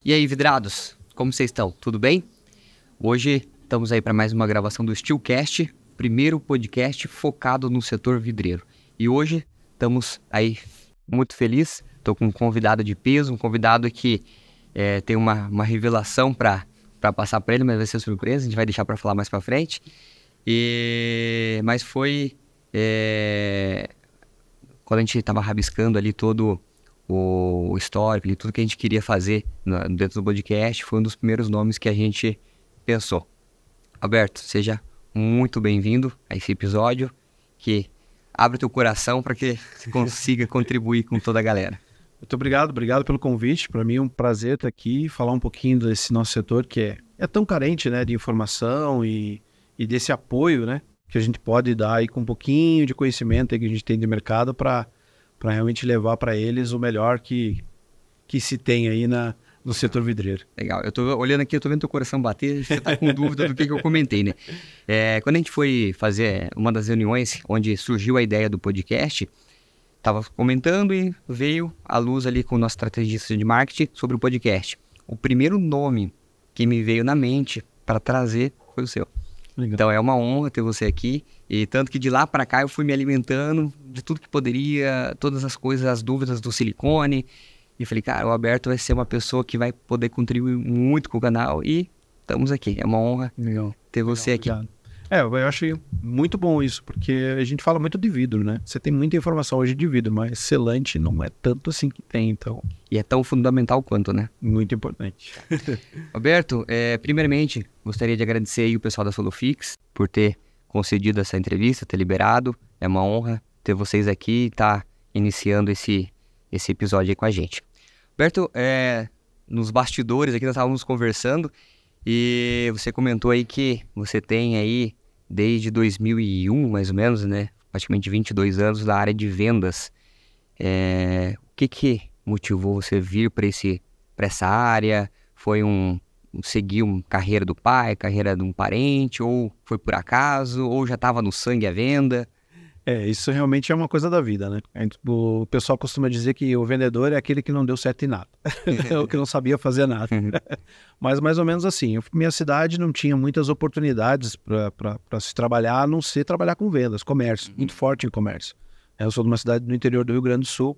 E aí, vidrados, como vocês estão? Tudo bem? Hoje estamos aí para mais uma gravação do Steelcast, primeiro podcast focado no setor vidreiro. E hoje estamos aí muito felizes, estou com um convidado de peso, um convidado que tem uma revelação para passar para ele, mas vai ser surpresa, a gente vai deixar para falar mais para frente. Mas foi quando a gente estava rabiscando ali todo o histórico e tudo que a gente queria fazer dentro do podcast, foi um dos primeiros nomes que a gente pensou. Alberto, seja muito bem-vindo a esse episódio, que abre o teu coração para que você consiga contribuir com toda a galera. Muito obrigado pelo convite. Para mim é um prazer estar aqui e falar um pouquinho desse nosso setor que é tão carente, né, de informação e desse apoio, né, que a gente pode dar aí com um pouquinho de conhecimento aí que a gente tem de mercado para realmente levar para eles o melhor que se tem aí no setor vidreiro. Legal, eu tô olhando aqui, eu tô vendo teu coração bater, você tá com dúvida do que eu comentei, né? Quando a gente foi fazer uma das reuniões onde surgiu a ideia do podcast, tava comentando e veio à luz ali com o nosso estrategista de marketing sobre o podcast. O primeiro nome que me veio na mente para trazer foi o seu. Legal. Então é uma honra ter você aqui, e tanto que de lá para cá eu fui me alimentando de tudo que poderia, todas as coisas, as dúvidas do silicone, e falei, cara, o Alberto vai ser uma pessoa que vai poder contribuir muito com o canal, e estamos aqui, é uma honra ter você aqui. Obrigado. Eu acho muito bom isso, porque a gente fala muito de vidro, né? Você tem muita informação hoje de vidro, mas selante não é tanto assim que tem, então... E é tão fundamental quanto, né? Muito importante. Alberto, primeiramente, gostaria de agradecer aí o pessoal da Solufix por ter concedido essa entrevista, ter liberado. É uma honra ter vocês aqui e estar iniciando esse episódio aí com a gente. Alberto, nos bastidores aqui nós estávamos conversando e você comentou aí que você tem aí desde 2001, mais ou menos, né? Praticamente 22 anos na área de vendas. O que motivou você vir para essa área? Foi seguir uma carreira do pai, carreira de um parente, ou foi por acaso, ou já estava no sangue a venda? Isso realmente é uma coisa da vida, né? O pessoal costuma dizer que o vendedor é aquele que não deu certo em nada, o que não sabia fazer nada. Mas mais ou menos assim, minha cidade não tinha muitas oportunidades para se trabalhar, a não ser trabalhar com vendas, comércio, muito forte em comércio. Eu sou de uma cidade do interior do Rio Grande do Sul,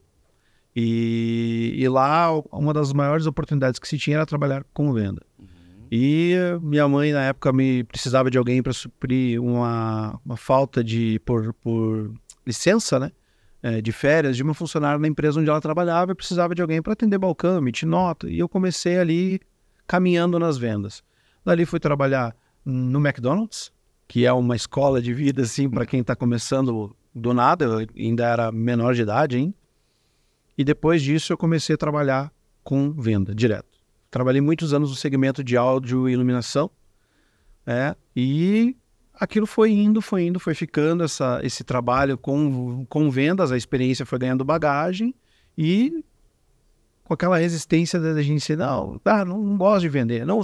e lá uma das maiores oportunidades que se tinha era trabalhar com venda. E minha mãe na época precisava de alguém para suprir uma falta por licença, né, de férias de uma funcionária na empresa onde ela trabalhava, e precisava de alguém para atender balcão, emitir nota, e eu comecei ali caminhando nas vendas. Dali fui trabalhar no McDonald's, que é uma escola de vida assim para quem está começando do nada, eu ainda era menor de idade, hein? E depois disso eu comecei a trabalhar com venda direto. Trabalhei muitos anos no segmento de áudio e iluminação, e aquilo foi indo, foi ficando esse trabalho com vendas, a experiência foi ganhando bagagem, e com aquela resistência da gente dizer, não gosto de vender, não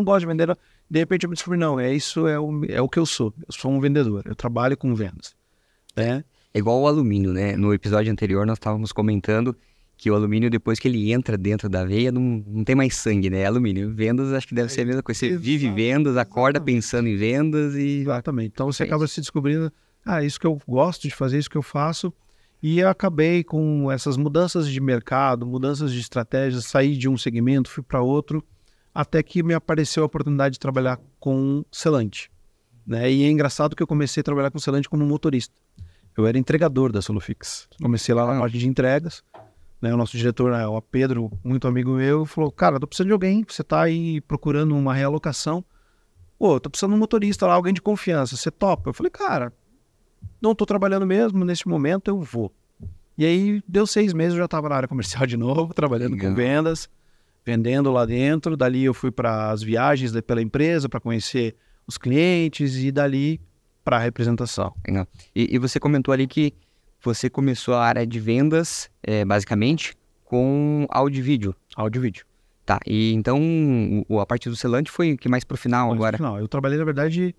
gosto de vender, não. De repente eu me descobri, isso é o que eu sou um vendedor, eu trabalho com vendas. É igual o alumínio, né? No episódio anterior nós estávamos comentando que o alumínio, depois que ele entra dentro da veia, não tem mais sangue, né? Alumínio. Vendas, acho que deve ser a mesma coisa. Você vive vendas, acorda pensando em vendas e... Exatamente. Então você acaba se descobrindo, isso que eu gosto de fazer, isso que eu faço. E eu acabei com essas mudanças de mercado, mudanças de estratégia, saí de um segmento, fui para outro, até que me apareceu a oportunidade de trabalhar com selante, né? E é engraçado que eu comecei a trabalhar com selante como motorista. Eu era entregador da Solufix. Comecei lá na parte de entregas. O nosso diretor, o Pedro, muito amigo meu, falou, cara, tô precisando de alguém, você tá aí procurando uma realocação, tô precisando de um motorista lá, alguém de confiança, você topa? Eu falei, cara, não tô trabalhando mesmo, nesse momento eu vou. E aí, deu 6 meses, eu já tava na área comercial de novo, trabalhando com vendas, vendendo lá dentro, dali eu fui para as viagens pela empresa, para conhecer os clientes, e dali para a representação. Legal. E você comentou ali que você começou a área de vendas, basicamente, com áudio e vídeo. Áudio e vídeo. Tá, e então a parte do selante foi o que mais pro final agora? Final. Eu trabalhei, na verdade,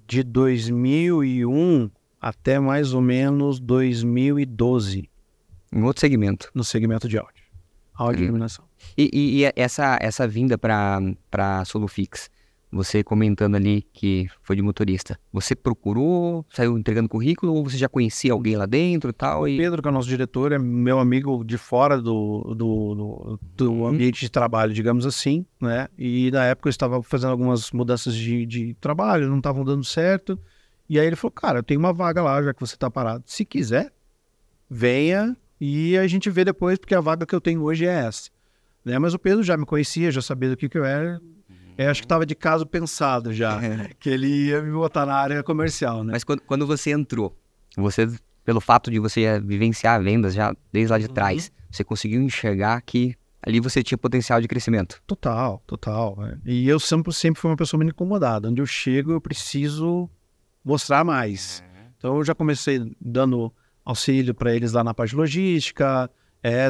de 2001 até mais ou menos 2012. Em outro segmento? No segmento de áudio. Áudio e iluminação. E essa vinda para Solufix, você comentando ali que foi de motorista, você procurou, saiu entregando currículo ou você já conhecia alguém lá dentro e tal? O Pedro, que é o nosso diretor, é meu amigo de fora do ambiente de trabalho, digamos assim, né? E na época eu estava fazendo algumas mudanças de trabalho, não estavam dando certo. E aí ele falou, cara, eu tenho uma vaga lá, já que você está parado. Se quiser, venha e a gente vê depois, porque a vaga que eu tenho hoje é essa. Né? Mas o Pedro já me conhecia, já sabia do que eu era. Acho que estava de caso pensado já, que ele ia me botar na área comercial, né? Mas quando você entrou, você, pelo fato de você vivenciar vendas já desde lá de trás, você conseguiu enxergar que ali você tinha potencial de crescimento? Total. Né? E eu sempre fui uma pessoa muito incomodada. Onde eu chego, eu preciso mostrar mais. Então eu já comecei dando auxílio para eles lá na parte de logística,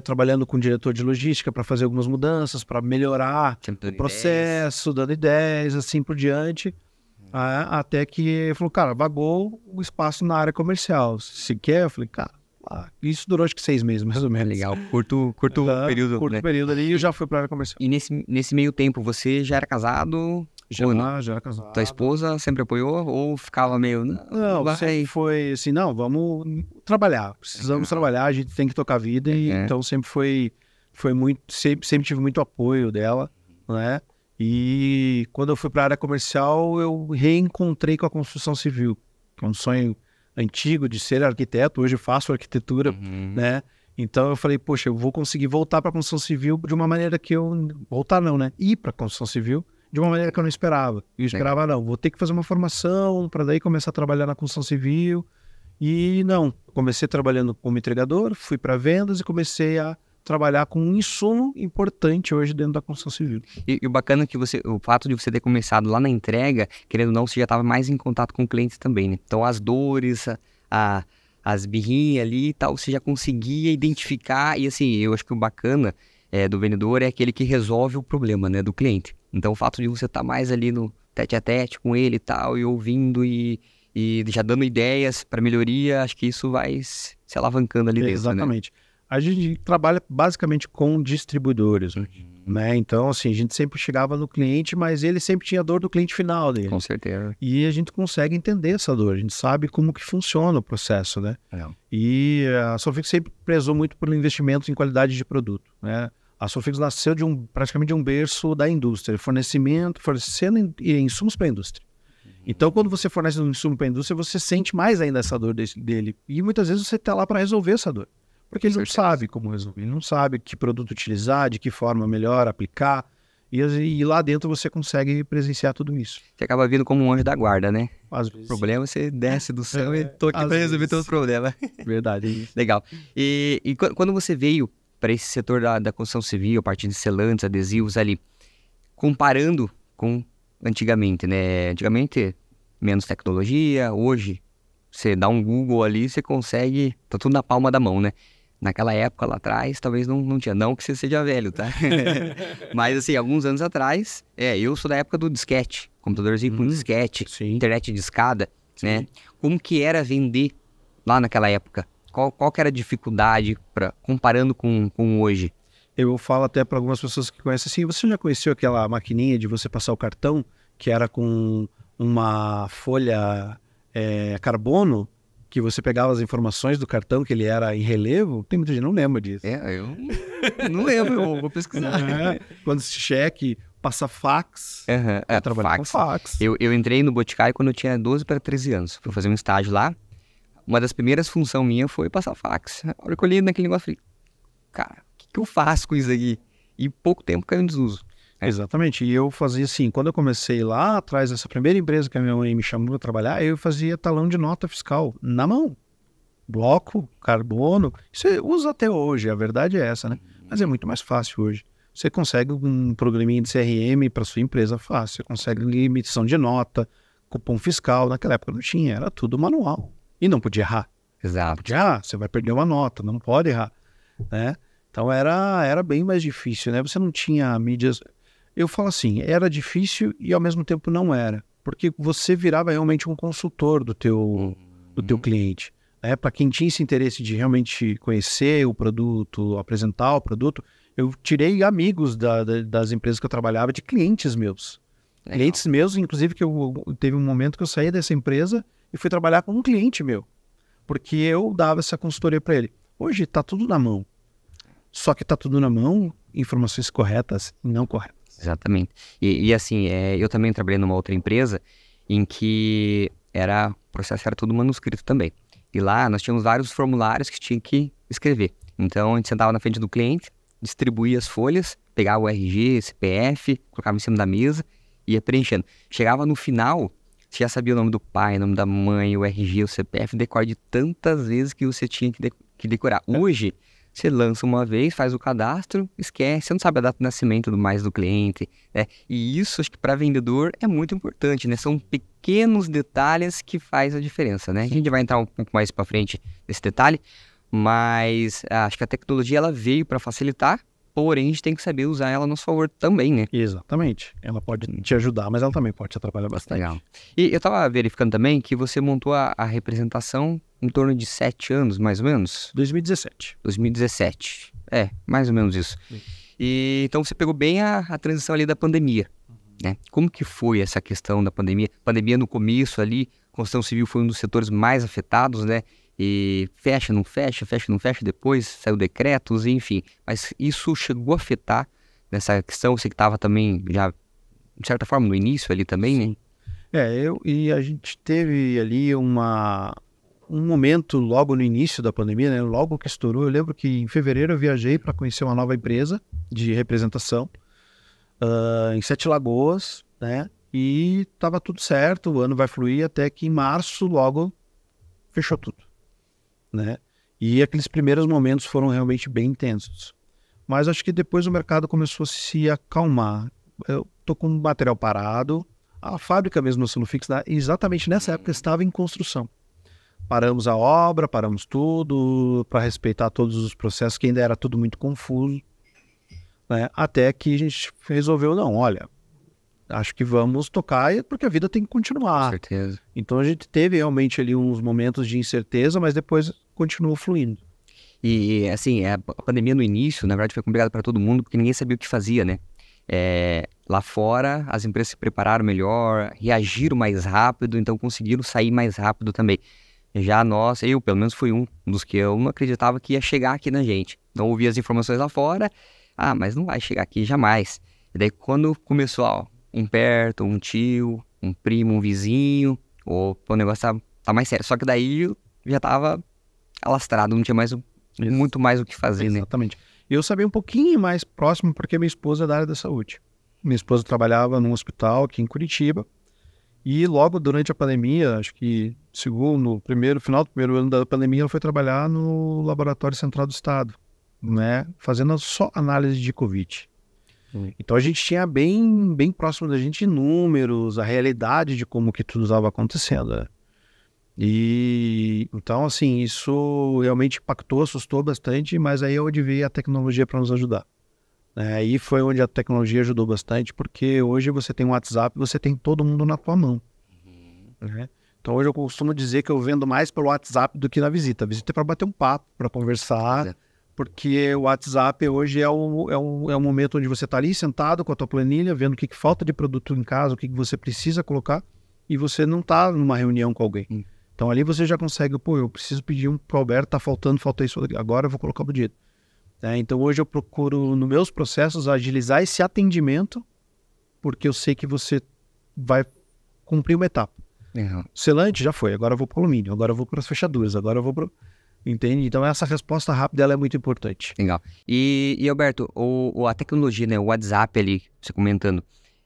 trabalhando com o diretor de logística para fazer algumas mudanças, para melhorar o processo, dando ideias, assim por diante. Até que ele falou, cara, vagou o espaço na área comercial. Se quer? Eu falei, cara, isso durou acho que 6 meses, mais ou menos. Legal, curto período. Curto né? período ali e eu já fui para a área comercial. E nesse meio tempo, você já era casado? Já era casado. Tua esposa sempre apoiou ou ficava meio... Não, sempre foi assim, não, vamos trabalhar, precisamos trabalhar, a gente tem que tocar a vida, e então sempre foi muito, sempre tive muito apoio dela, né? E quando eu fui para a área comercial, eu reencontrei com a construção civil, que é um sonho antigo de ser arquiteto, hoje faço arquitetura, né? Então eu falei, poxa, eu vou conseguir voltar para a construção civil de uma maneira que voltar não, né? Ir para a construção civil de uma maneira que eu não esperava. Eu esperava, não, vou ter que fazer uma formação para daí começar a trabalhar na construção civil. E não, comecei trabalhando como entregador, fui para vendas e comecei a trabalhar com um insumo importante hoje dentro da construção civil. E o bacana é que o fato de você ter começado lá na entrega, querendo ou não, você já estava mais em contato com clientes também, né? Então as dores, as birrinhas ali e tal, você já conseguia identificar. E assim, eu acho que o bacana do vendedor é aquele que resolve o problema, né, do cliente. Então o fato de você estar mais ali no tete a tete com ele e tal, e ouvindo e já dando ideias para melhoria, acho que isso vai se alavancando ali dentro. Exatamente. Né? A gente trabalha basicamente com distribuidores, né? Então, assim, a gente sempre chegava no cliente, mas ele sempre tinha a dor do cliente final dele. Com certeza. E a gente consegue entender essa dor, a gente sabe como que funciona o processo, né? E a Solufix sempre prezou muito por investimentos em qualidade de produto, né? A Solufix nasceu praticamente de um berço da indústria, fornecendo insumos para a indústria. Então, quando você fornece um insumo para a indústria, você sente mais ainda essa dor dele. E muitas vezes você está lá para resolver essa dor. Porque ele não sabe como resolver, ele não sabe que produto utilizar, de que forma melhor aplicar. E lá dentro você consegue presenciar tudo isso. Você acaba vindo como um anjo da guarda, né? Às vezes. O problema, você desce do céu e tô aqui para resolver todos os problemas. Verdade. Legal. E quando você veio para esse setor da construção civil, a partir de selantes, adesivos ali, comparando com antigamente, né? Antigamente, menos tecnologia, hoje, você dá um Google ali, você consegue, tá tudo na palma da mão, né? Naquela época lá atrás, talvez não tinha, não que você seja velho, tá? Mas assim, alguns anos atrás, eu sou da época do disquete, computadorzinho com disquete, internet de escada, né? Como que era vender lá naquela época? Qual que era a dificuldade comparando com hoje? Eu falo até para algumas pessoas que conhecem assim, você já conheceu aquela maquininha de você passar o cartão, que era com uma folha carbono, que você pegava as informações do cartão, que ele era em relevo? Tem muita gente que não lembra disso. Eu não lembro, eu vou pesquisar. Quando se cheque, passa fax. Trabalhar com fax. Eu entrei no Boticário quando eu tinha 12 para 13 anos. Fui fazer um estágio lá. Uma das primeiras funções minha foi passar fax. A hora que eu olhei naquele negócio, eu falei, cara, o que eu faço com isso aqui? E pouco tempo caiu em desuso. Exatamente. E eu fazia assim, quando eu comecei lá atrás, essa primeira empresa que a minha mãe me chamou para trabalhar, eu fazia talão de nota fiscal na mão. Bloco, carbono. Isso usa até hoje, a verdade é essa, né? Mas é muito mais fácil hoje. Você consegue um programinha de CRM para sua empresa fácil. Você consegue emissão de nota, cupom fiscal. Naquela época não tinha, era tudo manual. E não podia errar. Exato. Podia errar, você vai perder uma nota, não pode errar, né? Então era bem mais difícil, né? Você não tinha mídias... Eu falo assim, era difícil e ao mesmo tempo não era. Porque você virava realmente um consultor do teu cliente. Né? Para quem tinha esse interesse de realmente conhecer o produto, apresentar o produto, eu tirei amigos das empresas que eu trabalhava de clientes meus. Legal. Clientes meus, inclusive, que teve um momento que eu saí dessa empresa e fui trabalhar com um cliente meu, porque eu dava essa consultoria para ele. Hoje está tudo na mão. Só que está tudo na mão, informações corretas e não corretas. Exatamente. E assim, eu também trabalhei numa outra empresa em que o processo era tudo manuscrito também. E lá nós tínhamos vários formulários que tinha que escrever. Então a gente sentava na frente do cliente, distribuía as folhas, pegava o RG, CPF, colocava em cima da mesa e ia preenchendo. Chegava no final, você já sabia o nome do pai, o nome da mãe, o RG, o CPF, decor de tantas vezes que você tinha que decorar. Hoje, você lança uma vez, faz o cadastro, esquece, você não sabe a data de nascimento e tudo mais do cliente, né? E isso, acho que para vendedor é muito importante, né? São pequenos detalhes que faz a diferença, né? A gente vai entrar um pouco mais para frente nesse detalhe, mas acho que a tecnologia ela veio para facilitar, porém a gente tem que saber usar ela a nosso favor também, né? Exatamente. Ela pode te ajudar, mas ela também pode te atrapalhar bastante. Legal. E eu estava verificando também que você montou a representação em torno de 7 anos, mais ou menos? 2017. 2017. Mais ou menos isso. E então você pegou bem a transição ali da pandemia, né? Como que foi essa questão da pandemia? Pandemia no começo ali, construção civil foi um dos setores mais afetados, né? E fecha, não fecha, depois saiu decretos, enfim. Mas isso chegou a afetar nessa questão? Você que estava também já, de certa forma, no início ali também, né? E a gente teve ali um momento logo no início da pandemia, né? Logo que estourou, eu lembro que em fevereiro eu viajei para conhecer uma nova empresa de representação em Sete Lagoas, né? E estava tudo certo, o ano vai fluir até que em março logo fechou tudo, né? E aqueles primeiros momentos foram realmente bem intensos. Mas acho que depois o mercado começou a se acalmar. Eu tô com o material parado, a fábrica mesmo no Solufix, exatamente nessa época estava em construção. Paramos a obra, paramos tudo para respeitar todos os processos, que ainda era tudo muito confuso, né? Até que a gente resolveu, não, olha, acho que vamos tocar porque a vida tem que continuar. Com certeza. Então a gente teve realmente ali uns momentos de incerteza, mas depois continuou fluindo. E assim, a pandemia no início, na verdade, foi complicado para todo mundo, porque ninguém sabia o que fazia, né? Lá fora, as empresas se prepararam melhor, reagiram mais rápido, então conseguiram sair mais rápido também. Já nós, eu pelo menos fui um dos que eu não acreditava que ia chegar aqui na gente. Então ouvi as informações lá fora, mas não vai chegar aqui jamais. E daí quando começou, um perto, um tio, um primo, um vizinho, o negócio tá mais sério. Só que daí já tava alastrado, não tinha muito mais o que fazer, né? Exatamente. Eu sabia um pouquinho mais próximo porque minha esposa é da área da saúde. Minha esposa trabalhava num hospital aqui em Curitiba e logo durante a pandemia, acho que no final do primeiro ano da pandemia, ela foi trabalhar no Laboratório Central do Estado, né? Fazendo só análise de Covid. Então a gente tinha bem, bem próximo da gente números, a realidade de como que tudo estava acontecendo, né? E então assim, isso realmente impactou, assustou bastante, mas aí é onde veio a tecnologia para nos ajudar. Aí foi onde a tecnologia ajudou bastante, porque hoje você tem um WhatsApp, você tem todo mundo na tua mão. Né? Então hoje eu costumo dizer que eu vendo mais pelo WhatsApp do que na visita. A visita é para bater um papo, para conversar, porque o WhatsApp hoje é um momento onde você está ali sentado com a tua planilha, vendo o que falta de produto em casa, o que você precisa colocar, e você não está numa reunião com alguém. Então ali você já consegue, eu preciso pedir pro Alberto, falta isso, agora eu vou colocar o pedido. Então hoje eu procuro, nos meus processos, agilizar esse atendimento, porque eu sei que você vai cumprir uma etapa. Selante já foi, agora eu vou para o alumínio, agora eu vou para as fechaduras, agora eu vou para... Entende? Então essa resposta rápida ela é muito importante. Legal. E Alberto, a tecnologia, né, o WhatsApp ali, você comentando,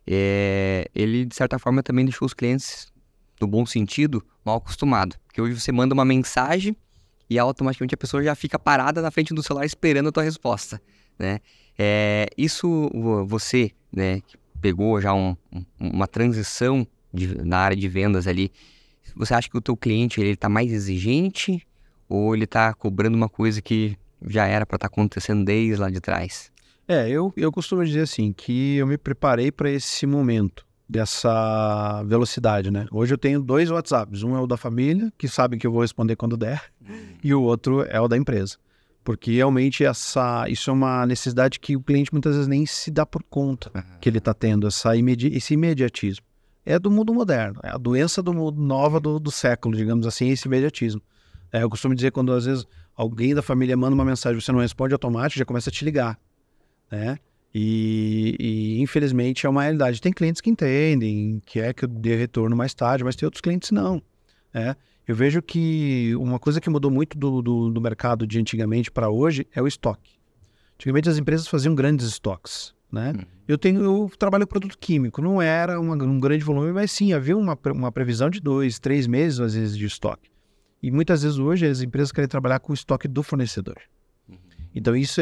ele de certa forma também deixou os clientes, no bom sentido, mal acostumado. Porque hoje você manda uma mensagem e automaticamente a pessoa já fica parada na frente do celular esperando a tua resposta, né? Isso você, né, que pegou já uma transição na área de vendas ali, você acha que o teu cliente ele tá mais exigente ou ele tá cobrando uma coisa que já era para estar acontecendo desde lá de trás? Eu costumo dizer assim, que eu me preparei para esse momento dessa velocidade, né? Hoje eu tenho 2 WhatsApps, um é o da família, que sabe que eu vou responder quando der, e o outro é o da empresa. Porque realmente isso é uma necessidade que o cliente muitas vezes nem se dá por conta que ele está tendo, esse imediatismo. É do mundo moderno, é a doença do mundo nova do século, digamos assim, esse imediatismo. Eu costumo dizer, quando às vezes alguém da família manda uma mensagem, você não responde automático, já começa a te ligar, né? E infelizmente é uma realidade. Tem clientes que entendem, que eu dê retorno mais tarde, mas tem outros clientes não, né? Eu vejo que uma coisa que mudou muito do mercado de antigamente para hoje é o estoque. Antigamente as empresas faziam grandes estoques, né? Eu trabalho com produto químico, não era um grande volume, mas sim, havia uma previsão de 2, 3 meses, às vezes, de estoque. E muitas vezes hoje as empresas querem trabalhar com o estoque do fornecedor. Então isso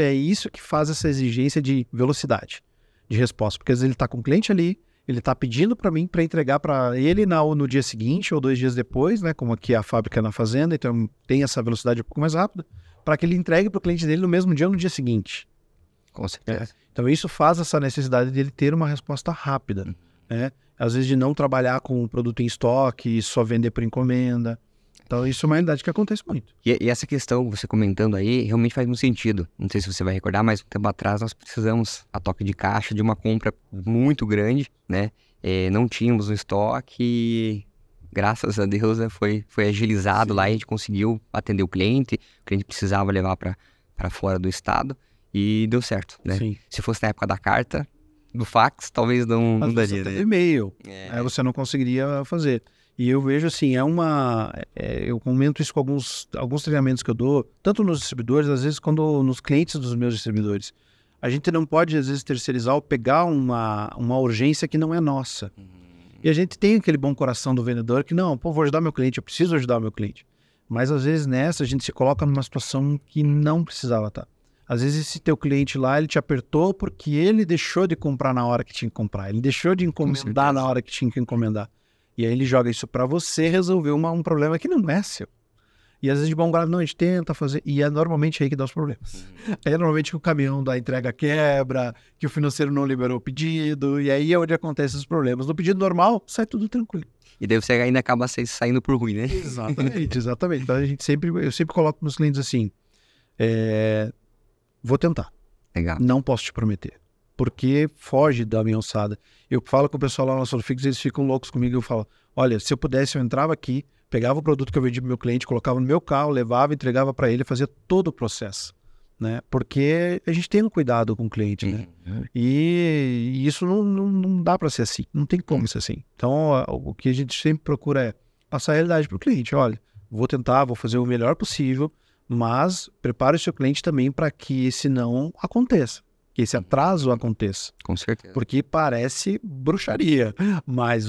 que faz essa exigência de velocidade, de resposta. Porque às vezes ele está com o cliente ali, ele está pedindo para mim para entregar para ele no dia seguinte ou 2 dias depois, né? Como aqui a fábrica é na fazenda, então tem essa velocidade um pouco mais rápida, para que ele entregue para o cliente dele no mesmo dia ou no dia seguinte. Com certeza. Então isso faz essa necessidade dele ter uma resposta rápida, né? Às vezes de não trabalhar com o produto em estoque e só vender por encomenda. Então isso é uma realidade que acontece muito. E essa questão, você comentando aí, realmente faz muito sentido. Não sei se você vai recordar, mas um tempo atrás nós precisamos, a toque de caixa, de uma compra muito grande, né? Não tínhamos no estoque e, graças a Deus, né, foi agilizado. Sim. Lá e a gente conseguiu atender o cliente precisava levar para fora do estado e deu certo, né? Sim. Se fosse na época da carta, do fax, talvez não daria. Né? E-mail, aí você não conseguiria fazer. E eu vejo assim, eu comento isso com alguns treinamentos que eu dou, tanto nos distribuidores, às vezes nos clientes dos meus distribuidores. A gente não pode, às vezes, terceirizar ou pegar uma urgência que não é nossa. E a gente tem aquele bom coração do vendedor que, não, vou ajudar meu cliente, eu preciso ajudar o meu cliente. Mas, às vezes, nessa, a gente se coloca numa situação que não precisava estar. Às vezes, esse teu cliente lá, ele te apertou porque ele deixou de comprar na hora que tinha que comprar. Ele deixou de encomendar na hora que tinha que encomendar. E aí ele joga isso para você resolver um problema que não é seu. E às vezes de bom grado, não, a gente tenta fazer, e é normalmente aí que dá os problemas. É normalmente que o caminhão da entrega quebra, que o financeiro não liberou o pedido, e aí é onde acontecem os problemas. No pedido normal, sai tudo tranquilo. E daí você ainda acaba saindo por ruim, né? Exatamente. Então eu sempre coloco nos clientes assim, vou tentar. Legal. Não posso te prometer. Porque foge da minha alçada. Eu falo com o pessoal lá na Solofix, eles ficam loucos comigo. Eu falo, olha, se eu pudesse, eu entrava aqui, pegava o produto que eu vendi para o meu cliente, colocava no meu carro, levava, entregava para ele, fazia todo o processo, né? Porque a gente tem um cuidado com o cliente, né? E isso não dá para ser assim, não tem como ser assim. Então, o que a gente sempre procura é passar a realidade para o cliente. Olha, vou tentar, vou fazer o melhor possível, mas prepare o seu cliente também para que esse não aconteça. Que esse atraso aconteça. Com certeza. Porque parece bruxaria, mas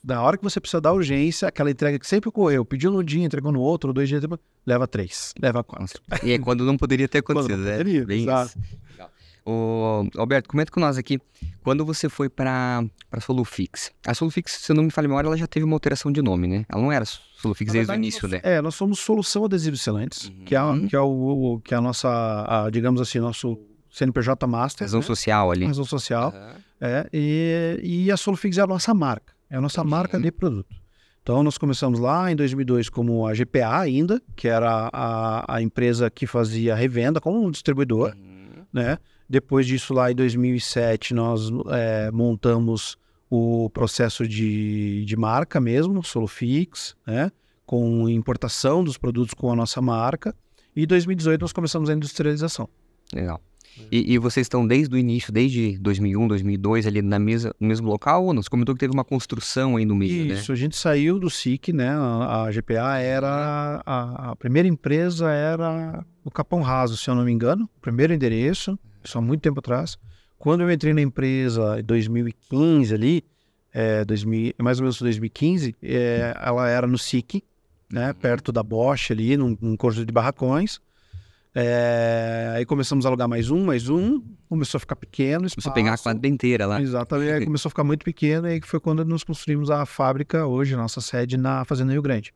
na hora que você precisa da urgência, aquela entrega que sempre ocorreu, pediu no dia, entregou no outro, 2 dias depois, leva 3, leva 4. E é quando não poderia ter acontecido, né? Poderia, bem exato. Legal. Alberto, comenta com nós aqui, quando você foi para a Solofix, a Solofix, se eu não me falha a memória, ela já teve uma alteração de nome, né? Ela não era Solofix desde o início, né? Nós somos Solução Adesivos Selantes, que é a nossa, digamos assim, nosso CNPJ Master. Razão social ali. Razão social. E a Solofix é a nossa marca. É a nossa marca de produto. Então, nós começamos lá em 2002 como a GPA ainda, que era a empresa que fazia revenda como um distribuidor, né? Depois disso, lá em 2007, nós montamos o processo de marca mesmo, Solofix, né? Com importação dos produtos com a nossa marca. E em 2018, nós começamos a industrialização. Legal. E vocês estão desde o início, desde 2001, 2002, ali no mesmo local? Ou não? Você comentou que teve uma construção aí no meio, Isso, né? A gente saiu do SIC, né? A GPA era... A primeira empresa era o Capão Raso, se eu não me engano. O primeiro endereço, isso há muito tempo atrás. Quando eu entrei na empresa em 2015 ali, mais ou menos 2015, ela era no SIC, né? Perto da Bosch ali, num conjunto de barracões. Aí começamos a alugar mais um, começou a ficar pequeno. Começou a pegar a quadra inteira lá. Exatamente, aí começou a ficar muito pequeno, e aí foi quando nós construímos a fábrica, hoje, a nossa sede na Fazenda Rio Grande.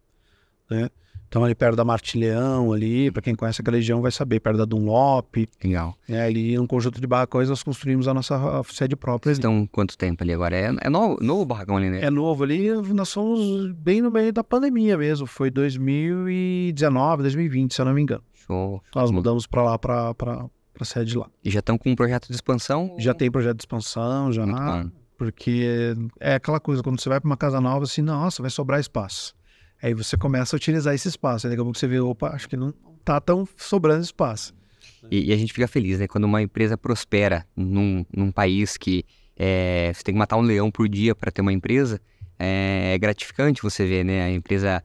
né? Então, ali perto da Martilhão, ali, para quem conhece aquela região vai saber, perto da Dunlop. Legal. Ali, num conjunto de barracões, nós construímos a nossa sede própria. Vocês estão quanto tempo ali agora? É novo o barracão ali, né? É novo ali, nós somos bem no meio da pandemia mesmo. Foi 2019, 2020, se eu não me engano. Show. Nós mudamos para lá, para sede lá. E já estão com um projeto de expansão? Já tem projeto de expansão, já. Muito bom. Porque é aquela coisa, quando você vai para uma casa nova, assim, nossa, vai sobrar espaço. Aí você começa a utilizar esse espaço. Aí daqui a pouco você vê, opa, acho que não tá tão sobrando espaço. E a gente fica feliz, né? Quando uma empresa prospera num país que você tem que matar um leão por dia para ter uma empresa, é gratificante você ver, né? A empresa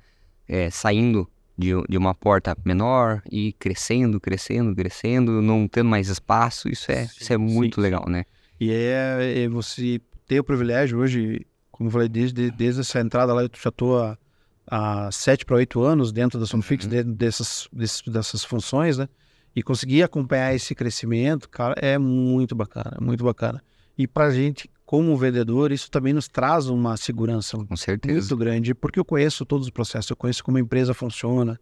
saindo de uma porta menor e crescendo, não tendo mais espaço. Isso é muito legal, né? E você ter o privilégio hoje, como eu falei, desde essa entrada lá, eu já estou há 7 para 8 anos dentro da Sonofix, dentro dessas funções, né? E conseguir acompanhar esse crescimento, cara, é muito bacana, muito bacana. E pra gente, como vendedor, isso também nos traz uma segurança Com certeza. muito grande, porque eu conheço todos os processos, eu conheço como a empresa funciona,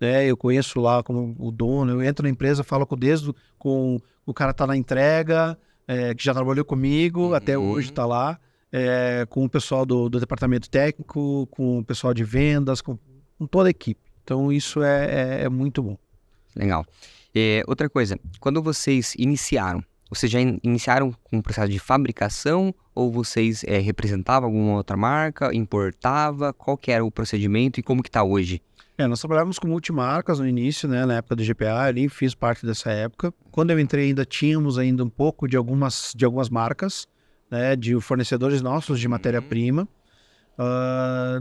né? Eu conheço lá como o dono, eu entro na empresa, falo com o cara tá na entrega, que já trabalhou comigo, até hoje tá lá, com o pessoal do departamento técnico, com o pessoal de vendas, com toda a equipe. Então isso é muito bom. Legal. Outra coisa, quando vocês já iniciaram com o processo de fabricação ou vocês representavam alguma outra marca, importava? Qual que era o procedimento e como que está hoje? Nós trabalhávamos com multimarcas no início, né, na época do GPA, ali fiz parte dessa época. Quando eu entrei tínhamos ainda um pouco de algumas marcas, né, de fornecedores nossos de matéria-prima.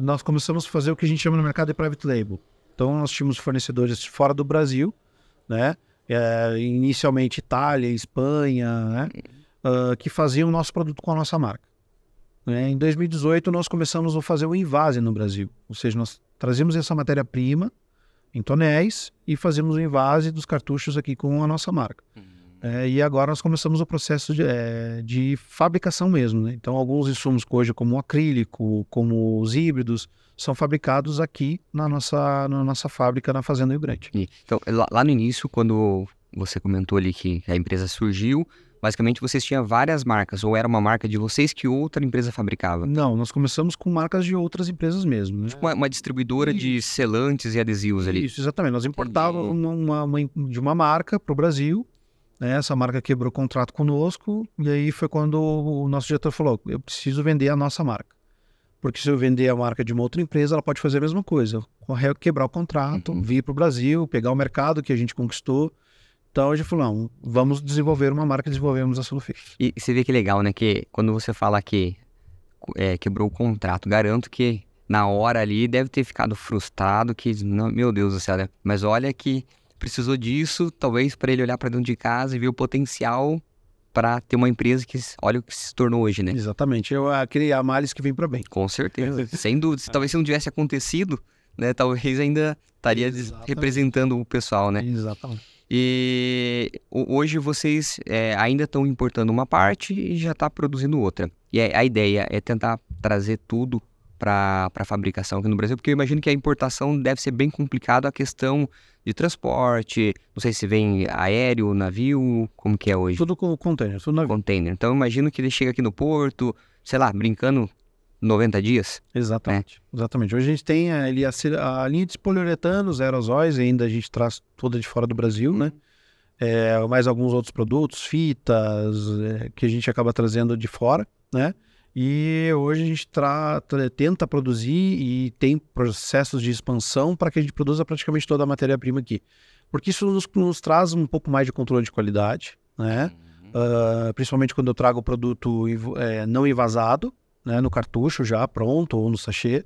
Nós começamos a fazer o que a gente chama no mercado de private label. Então nós tínhamos fornecedores fora do Brasil, né, inicialmente Itália, Espanha, né, que faziam o nosso produto com a nossa marca. Em 2018 nós começamos a fazer o invase no Brasil, ou seja, nós trazíamos essa matéria-prima em tonéis e fazíamos o invase dos cartuchos aqui com a nossa marca. E agora nós começamos o processo de fabricação mesmo, né? Então alguns insumos hoje como o acrílico, como os híbridos, são fabricados aqui na nossa fábrica na Fazenda Rio Grande. Então lá no início, quando você comentou ali que a empresa surgiu, basicamente vocês tinham várias marcas, ou era uma marca de vocês que outra empresa fabricava? Não, nós começamos com marcas de outras empresas mesmo, né? Tipo uma distribuidora de selantes e adesivos ali. Isso, exatamente. Nós importávamos de uma marca para o Brasil, né? Essa marca quebrou o contrato conosco, e aí foi quando o nosso diretor falou, eu preciso vender a nossa marca. Porque se eu vender a marca de uma outra empresa, ela pode fazer a mesma coisa. Quebrar o contrato, vir para o Brasil, pegar o mercado que a gente conquistou. Então a gente falou, não, vamos desenvolver uma marca, desenvolvemos a Sonofix. E você vê que legal, né? Que quando você fala que quebrou o contrato, garanto que na hora ali deve ter ficado frustrado, que, não, meu Deus do céu, né? Mas olha que precisou disso, talvez para ele olhar para dentro de casa e ver o potencial para ter uma empresa que olha o que se tornou hoje, né? Exatamente, aquele males que vem para bem. Com certeza, sem dúvida. Talvez se não tivesse acontecido, né? Talvez ainda estaria representando o pessoal, né? Exatamente. E hoje vocês ainda estão importando uma parte e já está produzindo outra. E a ideia é tentar trazer tudo para a fabricação aqui no Brasil, porque eu imagino que a importação deve ser bem complicado a questão de transporte, não sei se vem aéreo, navio, como que é hoje? Tudo com container, tudo navio. Container. Então eu imagino que ele chega aqui no porto, sei lá, brincando 90 dias. Exatamente, exatamente. Hoje a gente tem ali a linha de poliuretano, os aerosóis, ainda a gente traz toda de fora do Brasil, né? Mais alguns outros produtos, fitas, que a gente acaba trazendo de fora, né? E hoje a gente tenta produzir e tem processos de expansão para que a gente produza praticamente toda a matéria-prima aqui. Porque isso nos traz um pouco mais de controle de qualidade, né? Principalmente quando eu trago o produto não envasado, né, no cartucho já pronto ou no sachê.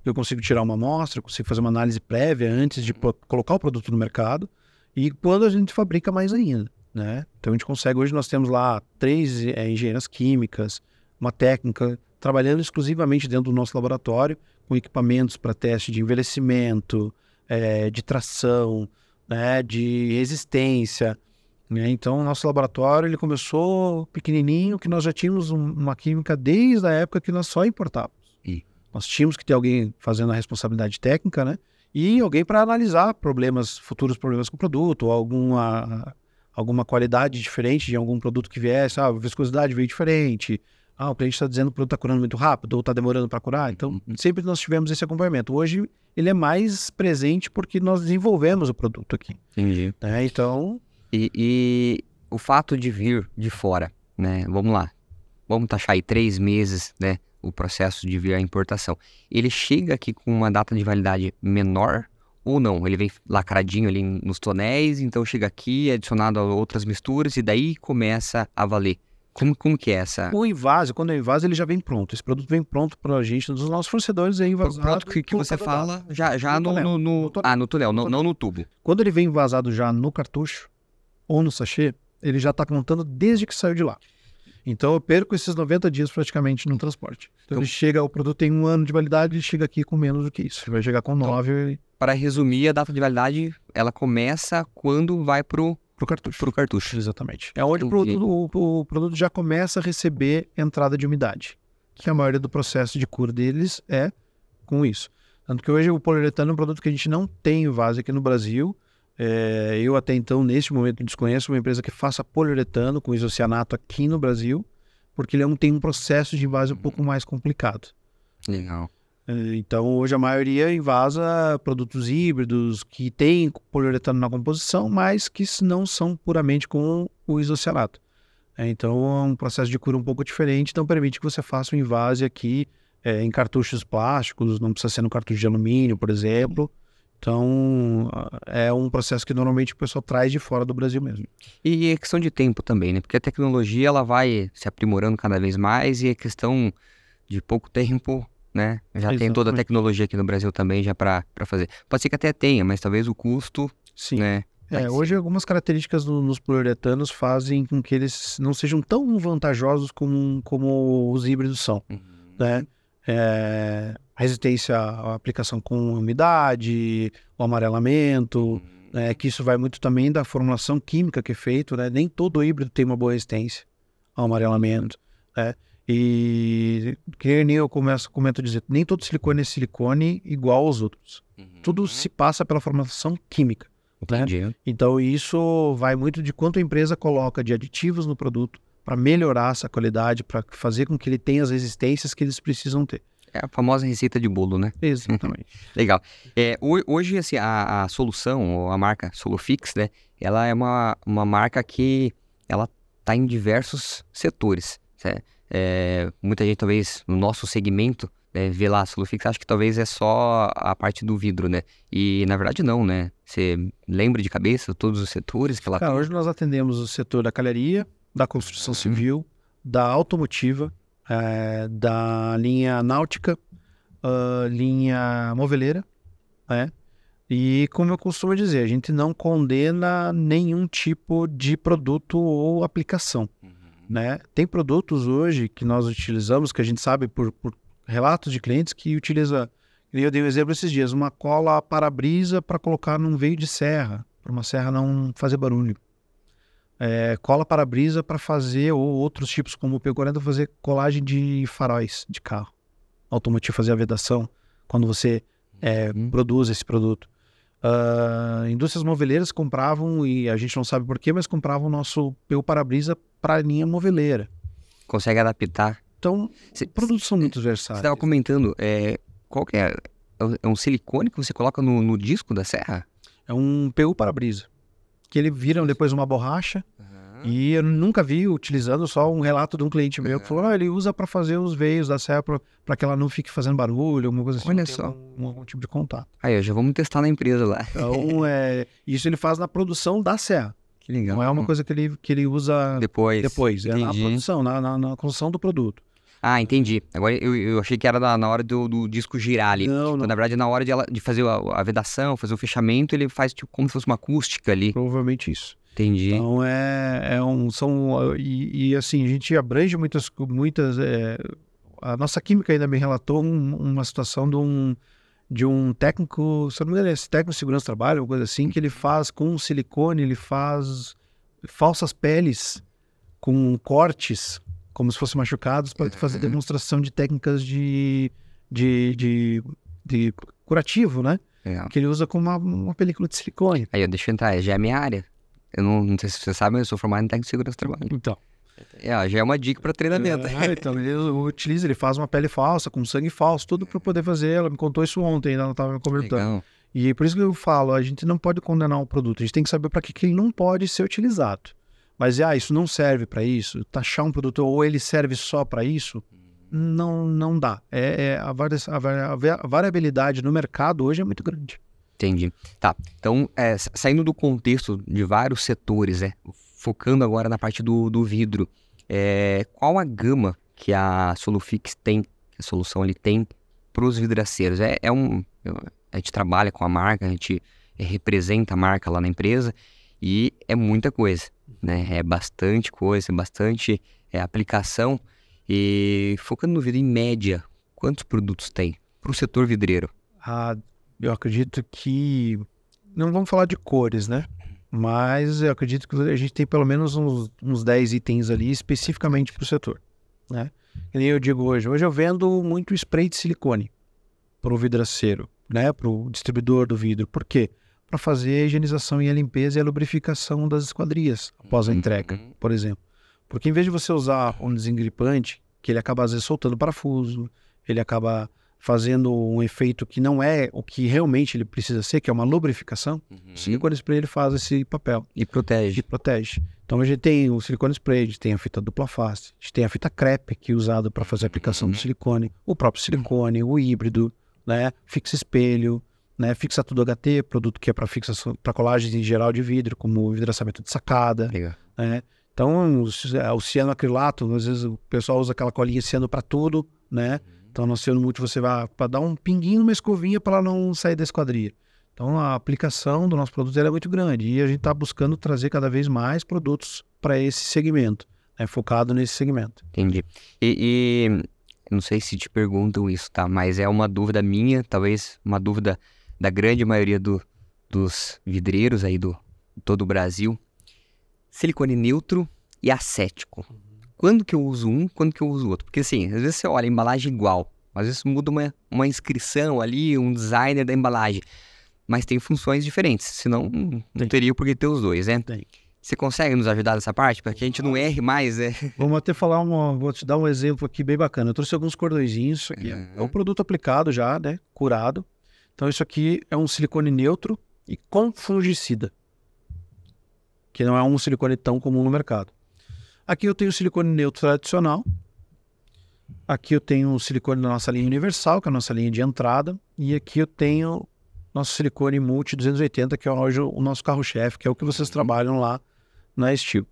Eu consigo tirar uma amostra, consigo fazer uma análise prévia antes de colocar o produto no mercado. E quando a gente fabrica mais ainda, né? Então a gente consegue, hoje nós temos lá 3 engenheiras químicas, uma técnica, trabalhando exclusivamente dentro do nosso laboratório, com equipamentos para teste de envelhecimento, de tração, né, de resistência. Então o nosso laboratório ele começou pequenininho, que nós já tínhamos uma química desde a época que nós só importávamos. Nós tínhamos que ter alguém fazendo a responsabilidade técnica, né? E alguém para analisar futuros problemas com o produto, ou alguma qualidade diferente de algum produto que viesse, a viscosidade veio diferente, o cliente está dizendo que o produto está curando muito rápido, ou está demorando para curar. Então, sempre nós tivemos esse acompanhamento. Hoje, ele é mais presente porque nós desenvolvemos o produto aqui. Entendi. Né? Então... E o fato de vir de fora, né? Vamos lá, vamos taxar aí 3 meses, né? O processo de vir a importação. Ele chega aqui com uma data de validade menor ou não? Ele vem lacradinho ali nos tonéis, então chega aqui, é adicionado a outras misturas e daí começa a valer. Como que é essa? O invase, quando é invase, ele já vem pronto. Esse produto vem pronto para a gente, dos nossos fornecedores, é envasado. Pronto que você fala já no tonel, não no tubo. Quando ele vem envasado já no cartucho ou no sachê, ele já está contando desde que saiu de lá. Então eu perco esses 90 dias praticamente no transporte. Então ele chega, o produto tem 1 ano de validade, ele chega aqui com menos do que isso. Ele vai chegar com 9. Para resumir, a data de validade, ela começa quando vai pro cartucho. Exatamente. É onde o produto já começa a receber entrada de umidade. Que a maioria do processo de cura deles é com isso. Tanto que hoje o poliuretano é um produto que a gente não tem invase aqui no Brasil. Eu até então, neste momento, desconheço uma empresa que faça poliuretano com isocianato aqui no Brasil, porque ele tem um processo de invase um pouco mais complicado. Legal. Então, hoje a maioria invasa produtos híbridos que têm poliuretano na composição, mas que não são puramente com o isocianato. Então, é um processo de cura um pouco diferente, então permite que você faça um invase aqui em cartuchos plásticos, não precisa ser no cartucho de alumínio, por exemplo. Então, é um processo que normalmente o pessoal traz de fora do Brasil mesmo. E é questão de tempo também, né? Porque a tecnologia ela vai se aprimorando cada vez mais e é questão de pouco tempo, né? Já Exatamente. tem toda a tecnologia aqui no Brasil também já para fazer. Pode ser que até tenha, mas talvez o custo, sim, né? Hoje algumas características nos poliuretanos fazem com que eles não sejam tão vantajosos como os híbridos são, né? Resistência à aplicação com umidade, o amarelamento, né? Que isso vai muito também da formulação química que é feito, né? Nem todo híbrido tem uma boa resistência ao amarelamento, né? E que nem eu comento a dizer, nem todo silicone é silicone igual aos outros. Tudo se passa pela formulação química. Entendi. Né? Então isso vai muito de quanto a empresa coloca de aditivos no produto para melhorar essa qualidade, para fazer com que ele tenha as resistências que eles precisam ter. É a famosa receita de bolo, né? Exatamente. Legal. Hoje, assim, a solução, ou a marca Solufix, né? Ela é uma marca que ela está em diversos setores. Muita gente, talvez, no nosso segmento, vê lá a Solufix, acha que talvez é só a parte do vidro, né? E, na verdade, não, né? Você lembra de cabeça todos os setores que ela tem? Hoje nós atendemos o setor da calharia, da construção civil, da automotiva, da linha náutica, linha moveleira, né? E como eu costumo dizer, a gente não condena nenhum tipo de produto ou aplicação, né? Tem produtos hoje que nós utilizamos, que a gente sabe por relatos de clientes que utiliza, eu dei um exemplo esses dias, uma cola para-brisa para colocar num veio de serra, para uma serra não fazer barulho. Cola para-brisa para fazer, ou outros tipos como o P40, fazer colagem de faróis de carro. Automotivo fazer a vedação, quando você produz esse produto. Indústrias moveleiras compravam, e a gente não sabe porquê, mas compravam o nosso PU para-brisa para a linha moveleira. Consegue adaptar? Então, produtos são muito versáteis. Você estava comentando, qual que é? É um silicone que você coloca no disco da serra? É um PU para-brisa, que ele vira depois uma borracha. E eu nunca vi utilizando, só um relato de um cliente meu que falou, ele usa para fazer os veios da serra para que ela não fique fazendo barulho, alguma coisa assim. Olha só. Algum tipo de contato. Aí, já vamos testar na empresa lá. Então, isso ele faz na produção da serra. Que legal. Não é uma coisa que ele usa depois. É na produção, na construção do produto. Ah, entendi. Agora eu achei que era na hora do disco girar ali. Não. Então, na verdade, na hora de fazer a vedação, fazer o fechamento, ele faz tipo como se fosse uma acústica ali. Provavelmente isso. Entendi. Então assim, a gente abrange muitas a nossa química ainda me relatou uma situação de um técnico, se não me engano, esse técnico de segurança do trabalho, uma coisa assim, que ele faz com silicone, ele faz falsas peles com cortes, como se fossem machucados, para fazer demonstração de técnicas de de curativo, né? Legal. Que ele usa com uma película de silicone. Aí, deixa eu entrar, já é minha área. Eu não sei se você sabe, mas eu sou formado em técnico de segurança do trabalho. Então. Já é uma dica para treinamento. Então ele faz uma pele falsa, com sangue falso, tudo para poder fazer. Ela me contou isso ontem, ela estava me comentando. Legal. E por isso que eu falo, a gente não pode condenar o produto, a gente tem que saber para que ele não pode ser utilizado. Mas isso não serve para isso, taxar um produto ou ele serve só para isso, não dá. A variabilidade no mercado hoje é muito grande. Entendi. Tá, então saindo do contexto de vários setores, focando agora na parte do vidro, qual a gama que a Solufix tem, que a solução ali tem para os vidraceiros? A gente trabalha com a marca, a gente representa a marca lá na empresa e é muita coisa, né? É bastante coisa, bastante aplicação. E focando no vidro, em média, quantos produtos tem para o setor vidreiro? Eu acredito que... Não vamos falar de cores, né? Mas eu acredito que a gente tem pelo menos uns 10 itens ali especificamente para o setor, né? Que nem eu digo hoje. Hoje eu vendo muito spray de silicone para o vidraceiro, né? Para o distribuidor do vidro. Por quê? Para fazer a higienização e a limpeza e a lubrificação das esquadrias após a entrega, por exemplo. Porque em vez de você usar um desengripante, que ele acaba às vezes soltando parafuso, ele acaba fazendo um efeito que não é o que realmente ele precisa ser, que é uma lubrificação, o silicone spray ele faz esse papel. E protege. Então a gente tem o silicone spray, a gente tem a fita dupla face, a gente tem a fita crepe, que é usada para fazer a aplicação do silicone, o próprio silicone, o híbrido, né? Fixa espelho, né? Fixa tudo HT, produto que é para fixação, para colagem em geral de vidro, como o vidraçamento de sacada, né? Então o cianoacrilato, às vezes o pessoal usa aquela colinha ciano para tudo, né? Então no ciano multi você vai para dar um pinguinho numa escovinha para ela não sair da esquadria. Então a aplicação do nosso produto é muito grande e a gente está buscando trazer cada vez mais produtos para esse segmento, né? Focado nesse segmento. Entendi. E não sei se te perguntam isso, tá? Mas é uma dúvida minha, talvez uma dúvida da grande maioria dos vidreiros aí do todo o Brasil. Silicone neutro e acético. Quando que eu uso um, quando que eu uso outro? Porque assim, às vezes você olha a embalagem igual, às vezes muda uma inscrição ali, um designer da embalagem, mas tem funções diferentes, senão não teria por que ter os dois, né? Tem. Você consegue nos ajudar nessa parte, para que a gente não erre mais, né? Vamos até vou te dar um exemplo aqui bem bacana. Eu trouxe alguns cordõezinhos, isso aqui é um produto aplicado já, né? Curado. Então isso aqui é um silicone neutro e com fungicida, que não é um silicone tão comum no mercado. Aqui eu tenho o silicone neutro tradicional. Aqui eu tenho o silicone da nossa linha universal, que é a nossa linha de entrada. E aqui eu tenho nosso silicone multi 280, que é hoje o nosso carro-chefe, que é o que vocês trabalham lá na Steel.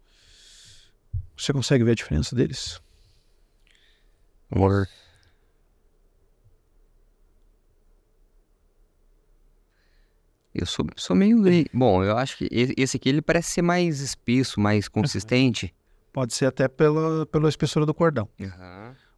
Você consegue ver a diferença deles? Amor. Eu sou meio... Bom, eu acho que esse aqui ele parece ser mais espesso, mais consistente. Pode ser até pela espessura do cordão.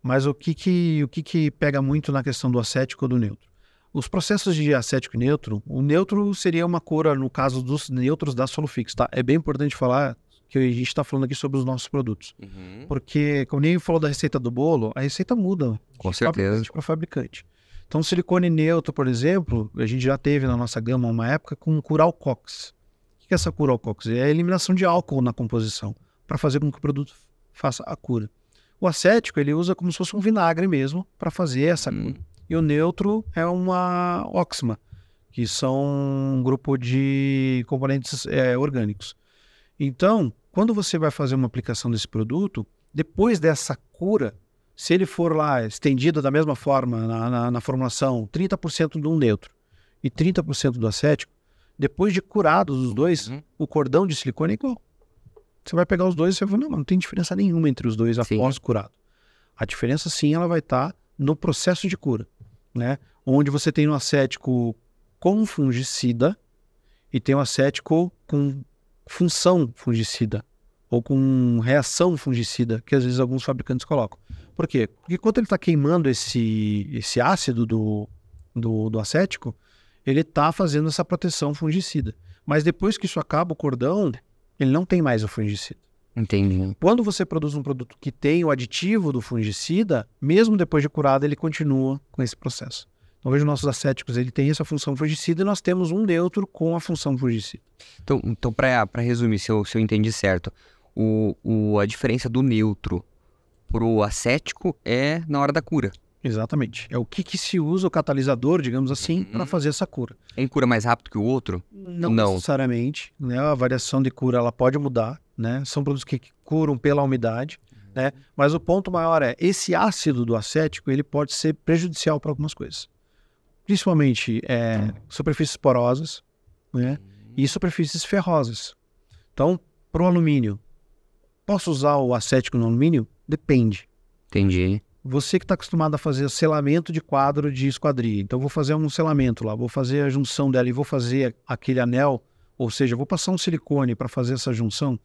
Mas o que pega muito na questão do acético ou do neutro? Os processos de acético e neutro, o neutro seria uma cura no caso dos neutros da Solufix, tá? É bem importante falar que a gente está falando aqui sobre os nossos produtos. Porque, como nem falou da receita do bolo, a receita muda. Com certeza. Para fabricante. Então, silicone neutro, por exemplo, a gente já teve na nossa gama uma época com Curalcox. O que é essa Curalcox? É a eliminação de álcool na composição, para fazer com que o produto faça a cura. O acético, ele usa como se fosse um vinagre mesmo, para fazer essa cura. E o neutro é uma óxima, que são um grupo de componentes orgânicos. Então, quando você vai fazer uma aplicação desse produto, depois dessa cura, se ele for lá estendido da mesma forma na formulação, 30% do neutro e 30% do acético, depois de curados os dois, o cordão de silicone é igual. Você vai pegar os dois e você vai falar, não tem diferença nenhuma entre os dois após curado. A diferença sim, ela vai estar no processo de cura, né? Onde você tem um acético com fungicida e tem um acético com função fungicida ou com reação fungicida, que às vezes alguns fabricantes colocam. Por quê? Porque quando ele está queimando esse ácido do acético, ele está fazendo essa proteção fungicida. Mas depois que isso acaba, o cordão, ele não tem mais o fungicida. Entendi. Quando você produz um produto que tem o aditivo do fungicida, mesmo depois de curado, ele continua com esse processo. Então, hoje, nossos acéticos ele tem essa função fungicida e nós temos um neutro com a função fungicida. Então para resumir, se eu entendi certo, a diferença do neutro pro acético é na hora da cura. Exatamente. É o que se usa, o catalisador, digamos assim, para fazer essa cura. Ele cura mais rápido que o outro? Não necessariamente, né? A variação de cura ela pode mudar, né? São produtos que curam pela umidade, né? Mas o ponto maior é, esse ácido do acético, ele pode ser prejudicial para algumas coisas. Principalmente superfícies porosas, né? E superfícies ferrosas. Então, para o alumínio, posso usar o acético no alumínio? Depende. Entendi. Você que está acostumado a fazer selamento de quadro de esquadria, então vou fazer um selamento lá, vou fazer a junção dela e vou fazer aquele anel, ou seja, vou passar um silicone para fazer essa junção,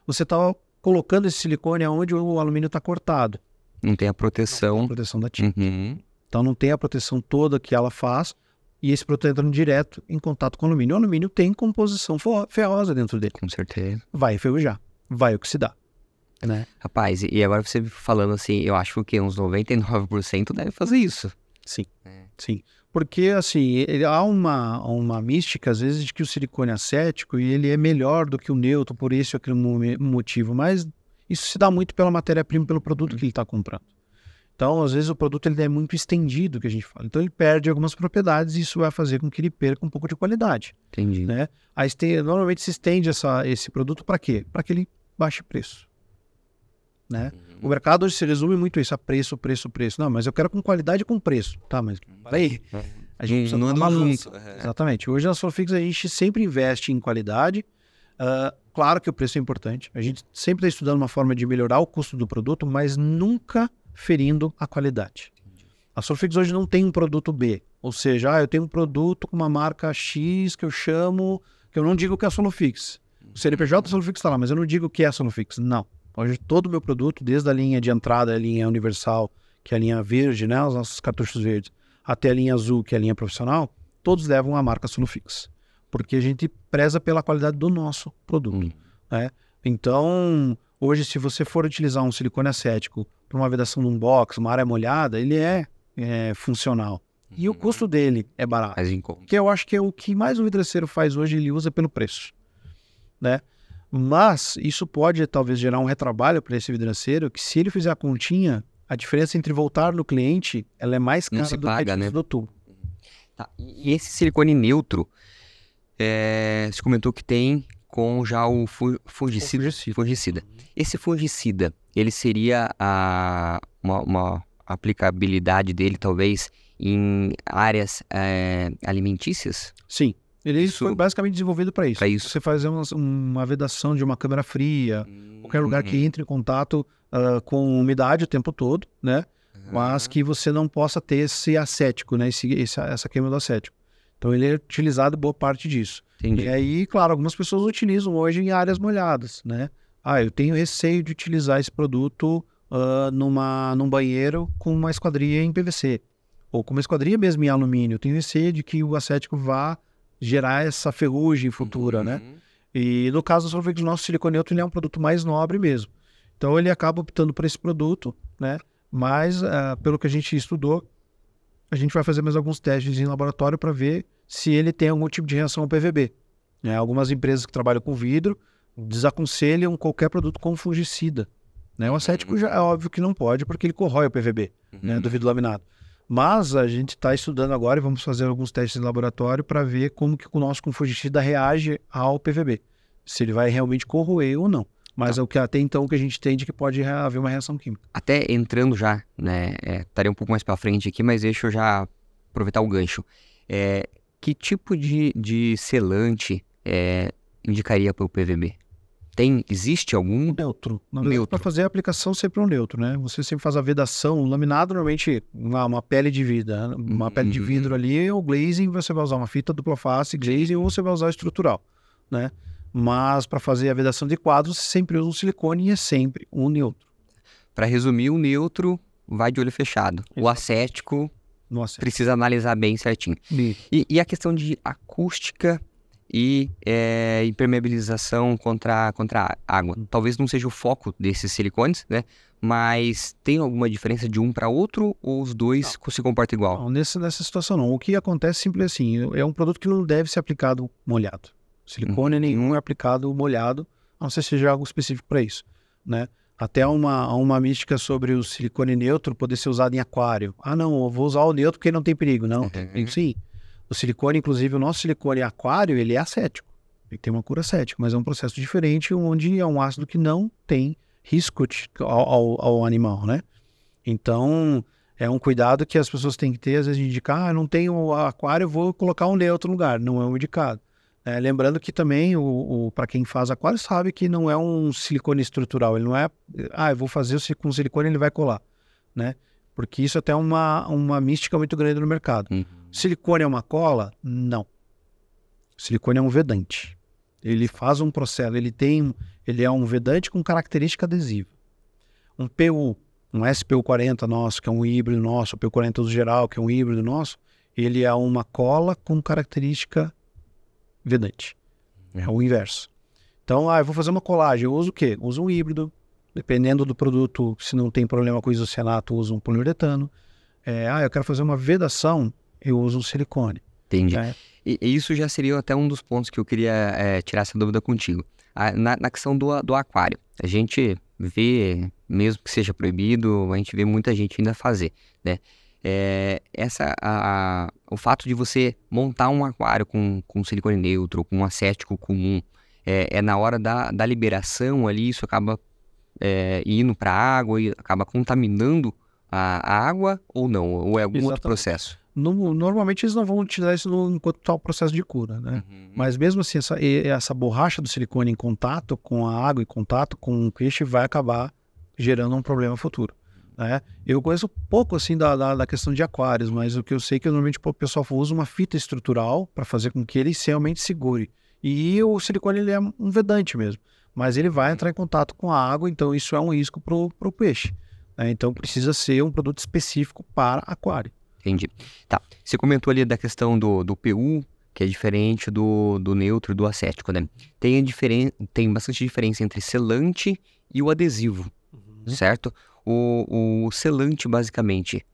você está colocando esse silicone onde o alumínio está cortado. Não tem a proteção. Não tem a proteção da tinta. Uhum. Então não tem a proteção toda que ela faz e esse produto entrando direto em contato com o alumínio. O alumínio tem composição ferrosa dentro dele. Com certeza. Vai enferrujar, vai oxidar. Né? Rapaz, e agora você falando assim, eu acho que uns 99% deve fazer isso. Sim, sim. Porque, assim, há uma mística, às vezes, de que o silicone é acético e ele é melhor do que o neutro por esse ou aquele motivo, mas isso se dá muito pela matéria-prima, pelo produto que ele está comprando. Então, às vezes, o produto ele é muito estendido, que a gente fala. Então, ele perde algumas propriedades e isso vai fazer com que ele perca um pouco de qualidade. Entendi. Né? Normalmente se estende esse produto para quê? Para que ele baixe preço. Né? O mercado hoje se resume muito isso, a preço. Não, mas eu quero com qualidade e com preço. Tá, mas peraí. A gente precisa não anda junto. Exatamente. Hoje na Solofix a gente sempre investe em qualidade. Claro que o preço é importante. A gente sempre está estudando uma forma de melhorar o custo do produto, mas nunca ferindo a qualidade. A Solofix hoje não tem um produto B. Ou seja, eu tenho um produto com uma marca X que eu não digo que é a Solofix. O CNPJ da Solofix está lá, mas eu não digo que é a Solofix. Não. Hoje todo o meu produto, desde a linha de entrada, a linha universal, que é a linha verde, né, os nossos cartuchos verdes, até a linha azul, que é a linha profissional, todos levam a marca Solofix. Porque a gente preza pela qualidade do nosso produto. Né? Então, hoje, se você for utilizar um silicone acético para uma vedação de um box, uma área molhada, ele é funcional. E o custo dele é barato. Que eu acho que é o que mais o vidraceiro faz hoje, ele usa pelo preço. Né? Mas isso pode talvez gerar um retrabalho para esse vidraceiro, que se ele fizer a continha, a diferença entre voltar no cliente, ela é mais cara do que a do tubo. Tá. E esse silicone neutro, você comentou que tem com já o fungicida. Esse fungicida, ele seria uma aplicabilidade dele talvez em áreas alimentícias? Sim. Ele foi basicamente desenvolvido para isso. Você fazer uma vedação de uma câmara fria, qualquer lugar que entre em contato com umidade o tempo todo, né? Mas que você não possa ter esse acético, né? Essa queima do acético. Então ele é utilizado boa parte disso. Entendi. E aí, claro, algumas pessoas utilizam hoje em áreas molhadas, né? Eu tenho receio de utilizar esse produto num banheiro com uma esquadria em PVC. Ou com uma esquadria mesmo em alumínio. Eu tenho receio de que o acético vá gerar essa ferrugem futura, né? E no caso do Solofix, o nosso silicone neutro ele é um produto mais nobre mesmo. Então ele acaba optando por esse produto, né? Mas pelo que a gente estudou, a gente vai fazer mais alguns testes em laboratório para ver se ele tem algum tipo de reação ao PVB. Algumas empresas que trabalham com vidro desaconselham qualquer produto com fungicida. Né? O acético já é óbvio que não pode, porque ele corrói o PVB, né, do vidro laminado. Mas a gente está estudando agora e vamos fazer alguns testes em laboratório para ver como que o nosso fungicida reage ao PVB. Se ele vai realmente corroer ou não. Mas é o que até então que a gente tem de que pode haver uma reação química. Até entrando já, né? Estaria um pouco mais para frente aqui, mas deixa eu já aproveitar o gancho. Que tipo de selante indicaria para o PVB? Existe algum? Neutro. Para fazer a aplicação sempre um neutro, né? Você sempre faz a vedação, o laminado normalmente uma pele de vidro, né? Uma pele de vidro ali, ou glazing, você vai usar uma fita dupla face, glazing, ou você vai usar estrutural, né? Mas para fazer a vedação de quadros, você sempre usa um silicone e é sempre um neutro. Para resumir, o neutro vai de olho fechado. Exato. O acético precisa analisar bem certinho. E a questão de acústica e impermeabilização contra a água. Talvez não seja o foco desses silicones, né? Mas tem alguma diferença de um para outro ou os dois se comportam igual? Não, nessa situação não. O que acontece simples assim, é um produto que não deve ser aplicado molhado. Silicone nenhum é aplicado molhado, a não ser que seja algo específico para isso, né? Até uma mística sobre o silicone neutro poder ser usado em aquário. Ah, não, eu vou usar o neutro porque não tem perigo. Não, tem perigo sim. O silicone, inclusive, o nosso silicone aquário, ele é acético. Ele tem uma cura acética, mas é um processo diferente onde é um ácido que não tem risco ao animal, né? Então, é um cuidado que as pessoas têm que ter, às vezes, de indicar, não tenho aquário, vou colocar um neutro no lugar. Não é um indicado. Lembrando que também, para quem faz aquário, sabe que não é um silicone estrutural. Ele não é, eu vou fazer com silicone, ele vai colar, né? Porque isso até é uma mística muito grande no mercado. Silicone é uma cola? Não. Silicone é um vedante. Ele faz um processo, ele é um vedante com característica adesiva. Um PU, um SPU40 nosso, que é um híbrido nosso, o PU40 do geral, que é um híbrido nosso, ele é uma cola com característica vedante. É o inverso. Então, eu vou fazer uma colagem, eu uso o quê? Uso um híbrido, dependendo do produto, se não tem problema com isocianato, uso um poliuretano. Eu quero fazer uma vedação, eu uso um silicone. Entendi. E isso já seria até um dos pontos que eu queria tirar essa dúvida contigo. Na questão do aquário, a gente vê, mesmo que seja proibido, a gente vê muita gente ainda fazer, né? O fato de você montar um aquário com silicone neutro, com um acético comum, na hora da liberação ali, isso acaba indo para a água e acaba contaminando a água ou não? Ou é algum outro processo? Normalmente eles não vão utilizar isso enquanto está o processo de cura, né? Mas mesmo assim, essa borracha do silicone em contato com a água, em contato com o peixe, vai acabar gerando um problema futuro, né? Eu conheço pouco assim da questão de aquários, mas o que eu sei é que normalmente o pessoal usa uma fita estrutural para fazer com que ele realmente segure. E o silicone ele é um vedante mesmo, mas ele vai entrar em contato com a água, então isso é um risco para o peixe, né? Então precisa ser um produto específico para aquário. Entendi. Tá. Você comentou ali da questão do PU, que é diferente do neutro e do acético, né? Tem bastante diferença entre selante e o adesivo, certo? O selante, basicamente,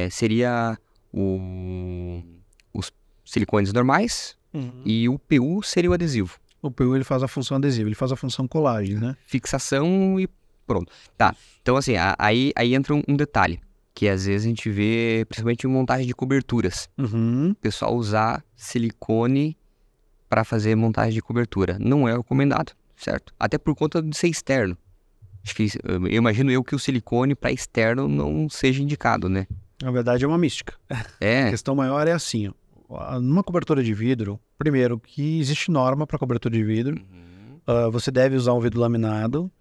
seria os silicones normais e o PU seria o adesivo. O PU ele faz a função adesiva, ele faz a função colagem, né? Fixação e pronto. Tá. Então, assim, aí entra um detalhe, que às vezes a gente vê, principalmente em montagem de coberturas, o pessoal usar silicone para fazer montagem de cobertura. Não é recomendado, certo? Até por conta de ser externo. Acho que, eu imagino que o silicone para externo não seja indicado, né? Na verdade é uma mística. A questão maior é assim, ó, numa cobertura de vidro, primeiro, que existe norma para cobertura de vidro, você deve usar um vidro laminado.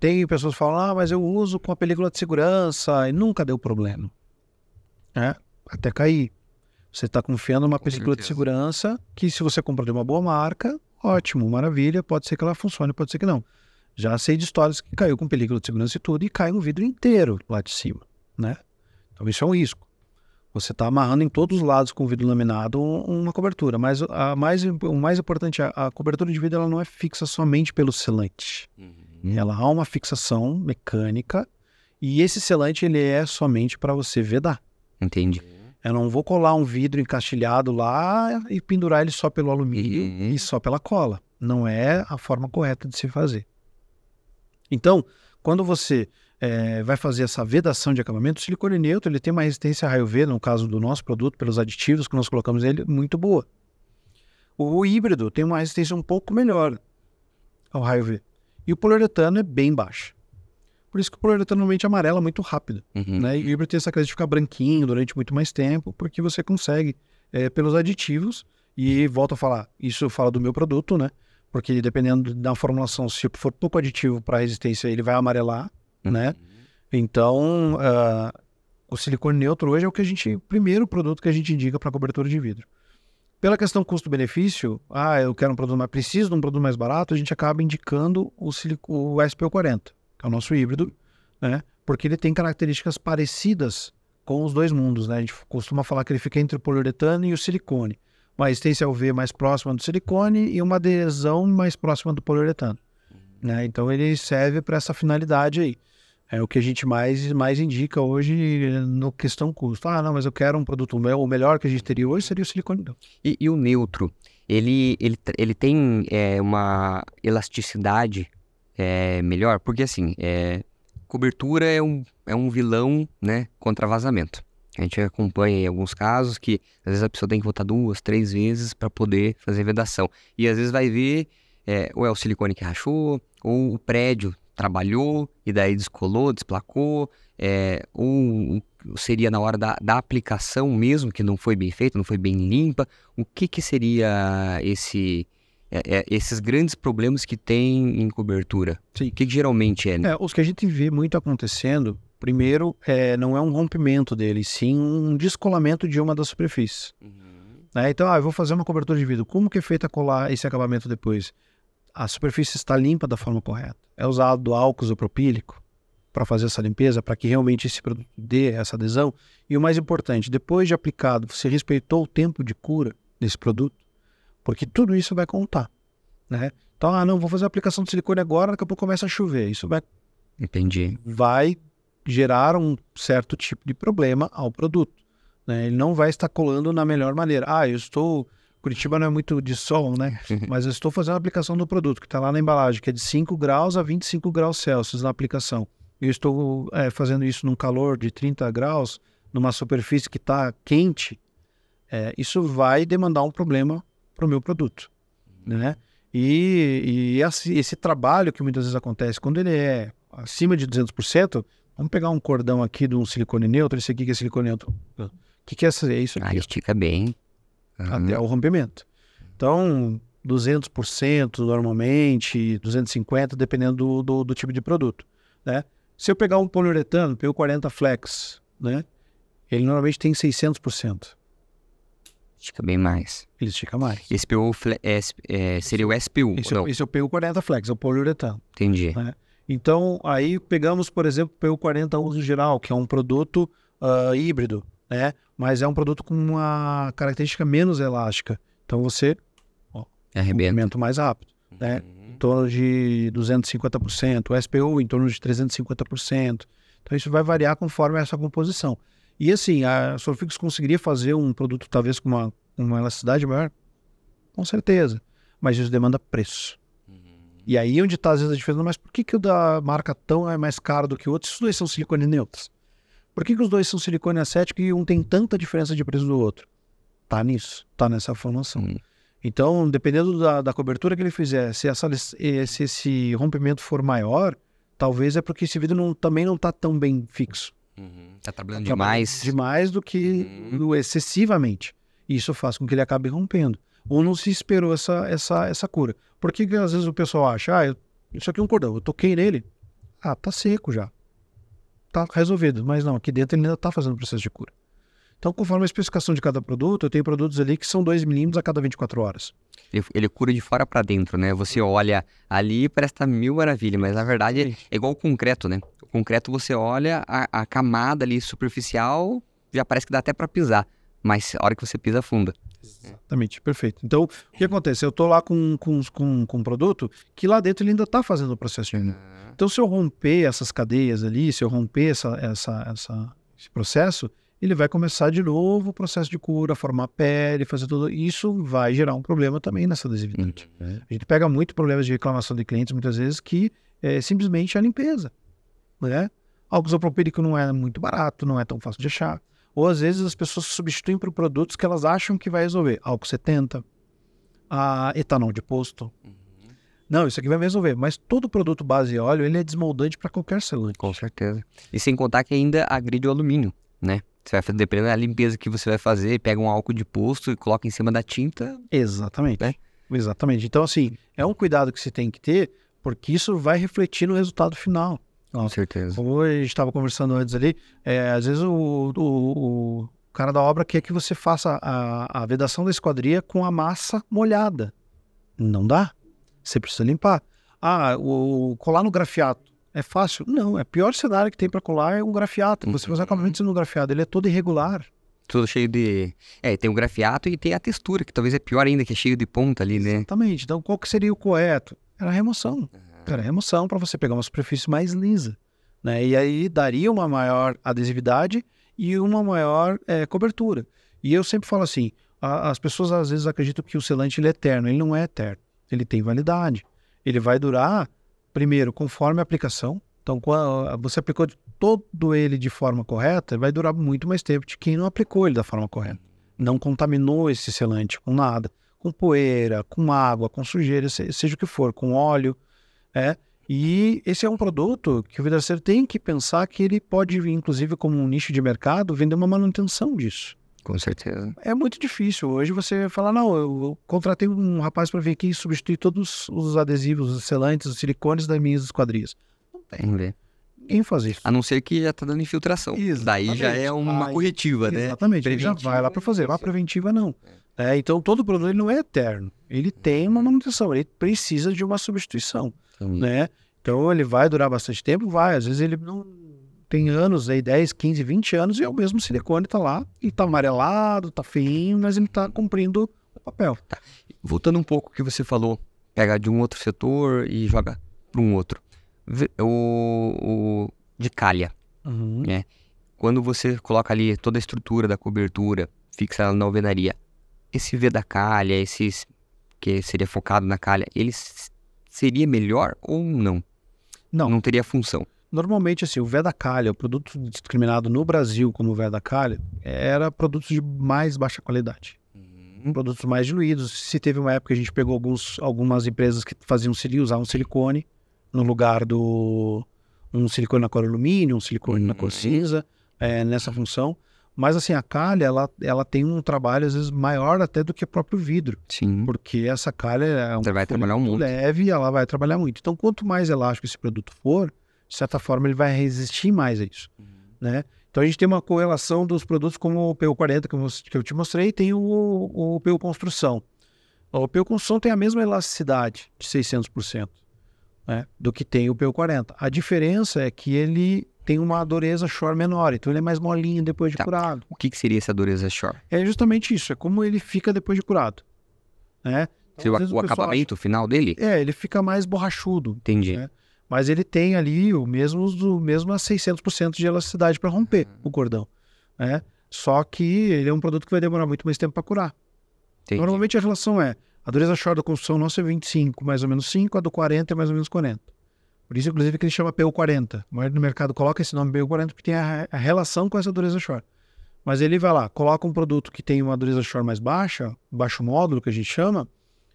Tem pessoas que falam, mas eu uso com a película de segurança e nunca deu problema. Até cair. Você está confiando numa película de segurança que, se você comprar de uma boa marca, ótimo, maravilha, pode ser que ela funcione, pode ser que não. Já sei de histórias que caiu com película de segurança e tudo, e cai um vidro inteiro lá de cima, né? Então isso é um risco. Você está amarrando em todos os lados com vidro laminado uma cobertura, mas o mais importante, a cobertura de vidro ela não é fixa somente pelo selante. Ela há uma fixação mecânica e esse selante ele é somente para você vedar. Entendi. Eu não vou colar um vidro encastilhado lá e pendurar ele só pelo alumínio e só pela cola. Não é a forma correta de se fazer. Então, quando você vai fazer essa vedação de acabamento, o silicone neutro ele tem uma resistência a raio V, no caso do nosso produto, pelos aditivos que nós colocamos nele, muito boa. O híbrido tem uma resistência um pouco melhor ao raio V. E o poliuretano é bem baixo. Por isso que o poliuretano normalmente amarela muito rápido, né? E o híbrido tem essa coisa de ficar branquinho durante muito mais tempo, porque você consegue, pelos aditivos, e volto a falar, isso eu falo do meu produto, né? Porque dependendo da formulação, se for pouco aditivo para resistência, ele vai amarelar, né? Então, o silicone neutro hoje é o primeiro produto que a gente indica para cobertura de vidro. Pela questão custo-benefício, eu quero um produto mais, preciso de um produto mais barato, a gente acaba indicando o SPU40, que é o nosso híbrido, né? Porque ele tem características parecidas com os dois mundos, né? A gente costuma falar que ele fica entre o poliuretano e o silicone. uma resistência UV mais próxima do silicone e uma adesão mais próxima do poliuretano. Né? Então ele serve para essa finalidade aí. É o que a gente mais indica hoje no questão custo. Ah, não, mas eu quero um produto, o melhor que a gente teria hoje seria o silicone. E o neutro, ele tem uma elasticidade melhor? Porque assim, cobertura é um vilão, né, contra vazamento. A gente acompanha em alguns casos que às vezes a pessoa tem que voltar 2, 3 vezes para poder fazer vedação. E às vezes vai ver, ou é o silicone que rachou, ou o prédio trabalhou e daí descolou, desplacou, ou seria na hora da aplicação mesmo, que não foi bem feita, não foi bem limpa. O que seria esses grandes problemas que tem em cobertura? Sim. O que geralmente é? Os que a gente vê muito acontecendo, primeiro, não é um rompimento dele, sim um descolamento de uma das superfícies. Então, eu vou fazer uma cobertura de vidro. Como que é feito a colar esse acabamento depois? A superfície está limpa da forma correta. É usado álcool isopropílico para fazer essa limpeza, para que realmente esse produto dê essa adesão. E o mais importante, depois de aplicado, você respeitou o tempo de cura desse produto? Porque tudo isso vai contar, né? Então, não, vou fazer a aplicação de silicone agora, daqui a pouco começa a chover. Isso vai gerar um certo tipo de problema ao produto, né? Ele não vai estar colando na melhor maneira. Curitiba não é muito de sol, né? Mas eu estou fazendo a aplicação do produto, que está lá na embalagem, que é de 5 graus a 25 graus Celsius na aplicação. Eu estou fazendo isso num calor de 30 graus, numa superfície que está quente. Isso vai demandar um problema para o meu produto, né? E esse trabalho que muitas vezes acontece, quando ele é acima de 200%, vamos pegar um cordão aqui de um silicone neutro, esse aqui que é silicone neutro. O que é isso aqui? Estica bem. Até o rompimento. Então, 200% normalmente, 250%, dependendo do tipo de produto, né? Se eu pegar um poliuretano, PU40 Flex, né? Ele normalmente tem 600%. Estica bem mais. Ele estica mais. Esse PU seria o SPU, esse é o PU40 Flex, é o poliuretano. Entendi. Né? Então, aí pegamos, por exemplo, o PU40 uso geral, que é um produto híbrido, né? Mas é um produto com uma característica menos elástica. Então você movimento mais rápido, né? Em torno de 250%, o SPU em torno de 350%. Então isso vai variar conforme essa composição. E assim, a Solofix conseguiria fazer um produto talvez com uma elasticidade maior? Com certeza. Mas isso demanda preço. E aí onde está às vezes a diferença, mas por que o da marca tão é mais caro do que o outro? Se os dois são silicone neutros. Por que os dois são silicone acético e um tem tanta diferença de preço do outro? Tá nisso, tá nessa formação. Então, dependendo da cobertura que ele fizer, se esse rompimento for maior, talvez é porque esse vidro também não tá tão bem fixo. Tá trabalhando demais. Demais do que excessivamente. Isso faz com que ele acabe rompendo. Ou não se esperou essa cura. Por que às vezes o pessoal acha, isso aqui é um cordão, eu toquei nele, tá seco já. Tá resolvido, mas não, aqui dentro ele ainda está fazendo o processo de cura. Então, conforme a especificação de cada produto, eu tenho produtos ali que são 2 milímetros a cada 24 horas. Ele cura de fora para dentro, né? Você olha ali e parece que tá mil maravilha, mas na verdade é igual o concreto, né? O concreto você olha, a camada ali superficial já parece que dá até para pisar, mas a hora que você pisa afunda. Exatamente, perfeito. Então, o que acontece? Eu estou lá com um produto que lá dentro ele ainda está fazendo o processo de Então, se eu romper essas cadeias ali, se eu romper esse processo, ele vai começar de novo o processo de cura, formar pele, fazer tudo. Isso vai gerar um problema também nessa adesividade. A gente pega muito problemas de reclamação de clientes, muitas vezes, que é simplesmente a limpeza, né? Álcool isopropílico não é muito barato, não é tão fácil de achar. Ou às vezes as pessoas substituem por produtos que elas acham que vai resolver. Álcool 70, etanol de posto. Não, isso aqui vai me resolver. Mas todo produto base óleo, ele é desmoldante para qualquer selante. Com certeza. E sem contar que ainda agride o alumínio, né? Você vai fazer, dependendo da limpeza que você vai fazer, pega um álcool de posto e coloca em cima da tinta. Exatamente. Né? Exatamente. Então, assim, é um cuidado que você tem que ter, porque isso vai refletir no resultado final. Com certeza. Como a gente estava conversando antes ali, às vezes o cara da obra quer que você faça a vedação da esquadria com a massa molhada. Não dá. Você precisa limpar. Colar no grafiato é fácil? Não, é o pior cenário que tem para colar é um grafiato. Você fazer o acabamento no grafiato, ele é todo irregular. Tudo cheio de... tem o grafiato e tem a textura, que talvez é pior ainda, que é cheio de ponta ali, né? Exatamente. Então, qual que seria o correto? Era a remoção. Era a remoção para você pegar uma superfície mais lisa, né? E aí daria uma maior adesividade e uma maior cobertura. E eu sempre falo assim, as pessoas às vezes acreditam que o selante ele é eterno. Ele não é eterno. Ele tem validade. Ele vai durar, primeiro, conforme a aplicação. Então, quando você aplicou todo ele de forma correta, vai durar muito mais tempo de quem não aplicou ele da forma correta. Não contaminou esse selante com nada, com poeira, com água, com sujeira, seja o que for, com óleo. E esse é um produto que o vidraceiro tem que pensar que ele pode, inclusive, como um nicho de mercado, vender uma manutenção disso. Com certeza. É muito difícil. Hoje você fala, não, eu contratei um rapaz para vir aqui e substituir todos os adesivos, os selantes, os silicones das minhas esquadrias. Não tem. Vamos ver. Ninguém faz isso. A não ser que já tá dando infiltração. Exatamente. Daí já é uma corretiva, né? Exatamente. Ele já vai lá para fazer. A preventiva não. Então todo produto ele não é eterno. Ele tem uma manutenção. Ele precisa de uma substituição. Né? Então ele vai durar bastante tempo? Vai. Às vezes ele não tem anos, aí 10, 15, 20 anos e é o mesmo silicone, tá lá. Ele tá amarelado, tá feinho, mas ele tá cumprindo o papel. Tá. Voltando um pouco ao que você falou, pega de um outro setor e joga para um outro. O de calha, né? Quando você coloca ali toda a estrutura da cobertura, fixa ela na alvenaria, esse V da calha, esses que seria focado na calha, ele seria melhor ou não? Não. Não teria função. Normalmente, assim, o V da calha, o produto discriminado no Brasil como V da calha, era produtos de mais baixa qualidade. Produtos mais diluídos. Se teve uma época que a gente pegou algumas empresas que usavam silicone no lugar um silicone na cor alumínio, um silicone na cor cinza, nessa função. Mas assim, a calha, ela tem um trabalho às vezes maior até do que o próprio vidro. Sim. Porque essa calha é Você vai trabalhar muito leve e ela vai trabalhar muito. Então, quanto mais elástico esse produto for, de certa forma ele vai resistir mais a isso, né? Então a gente tem uma correlação dos produtos como o PU40 que eu te mostrei, tem o PU Construção. O PU Construção tem a mesma elasticidade de 600%, né, do que tem o PU40. A diferença é que ele tem uma dureza shore menor, então ele é mais molinho depois de curado. O que seria essa dureza shore? É justamente isso, é como ele fica depois de curado, né? Então, o acabamento final dele? Ele fica mais borrachudo. Entendi. Né? Mas ele tem ali o mesmo a 600% de elasticidade para romper o cordão, né? Só que ele é um produto que vai demorar muito mais tempo para curar. Entendi. Normalmente a relação a dureza shore da construção nossa é 25, mais ou menos 5, a do 40 é mais ou menos 40. Por isso, inclusive, que ele chama PU40. A maioria do mercado coloca esse nome PU40 porque tem a relação com essa dureza shore. Mas ele vai lá, coloca um produto que tem uma dureza shore mais baixa, baixo módulo que a gente chama,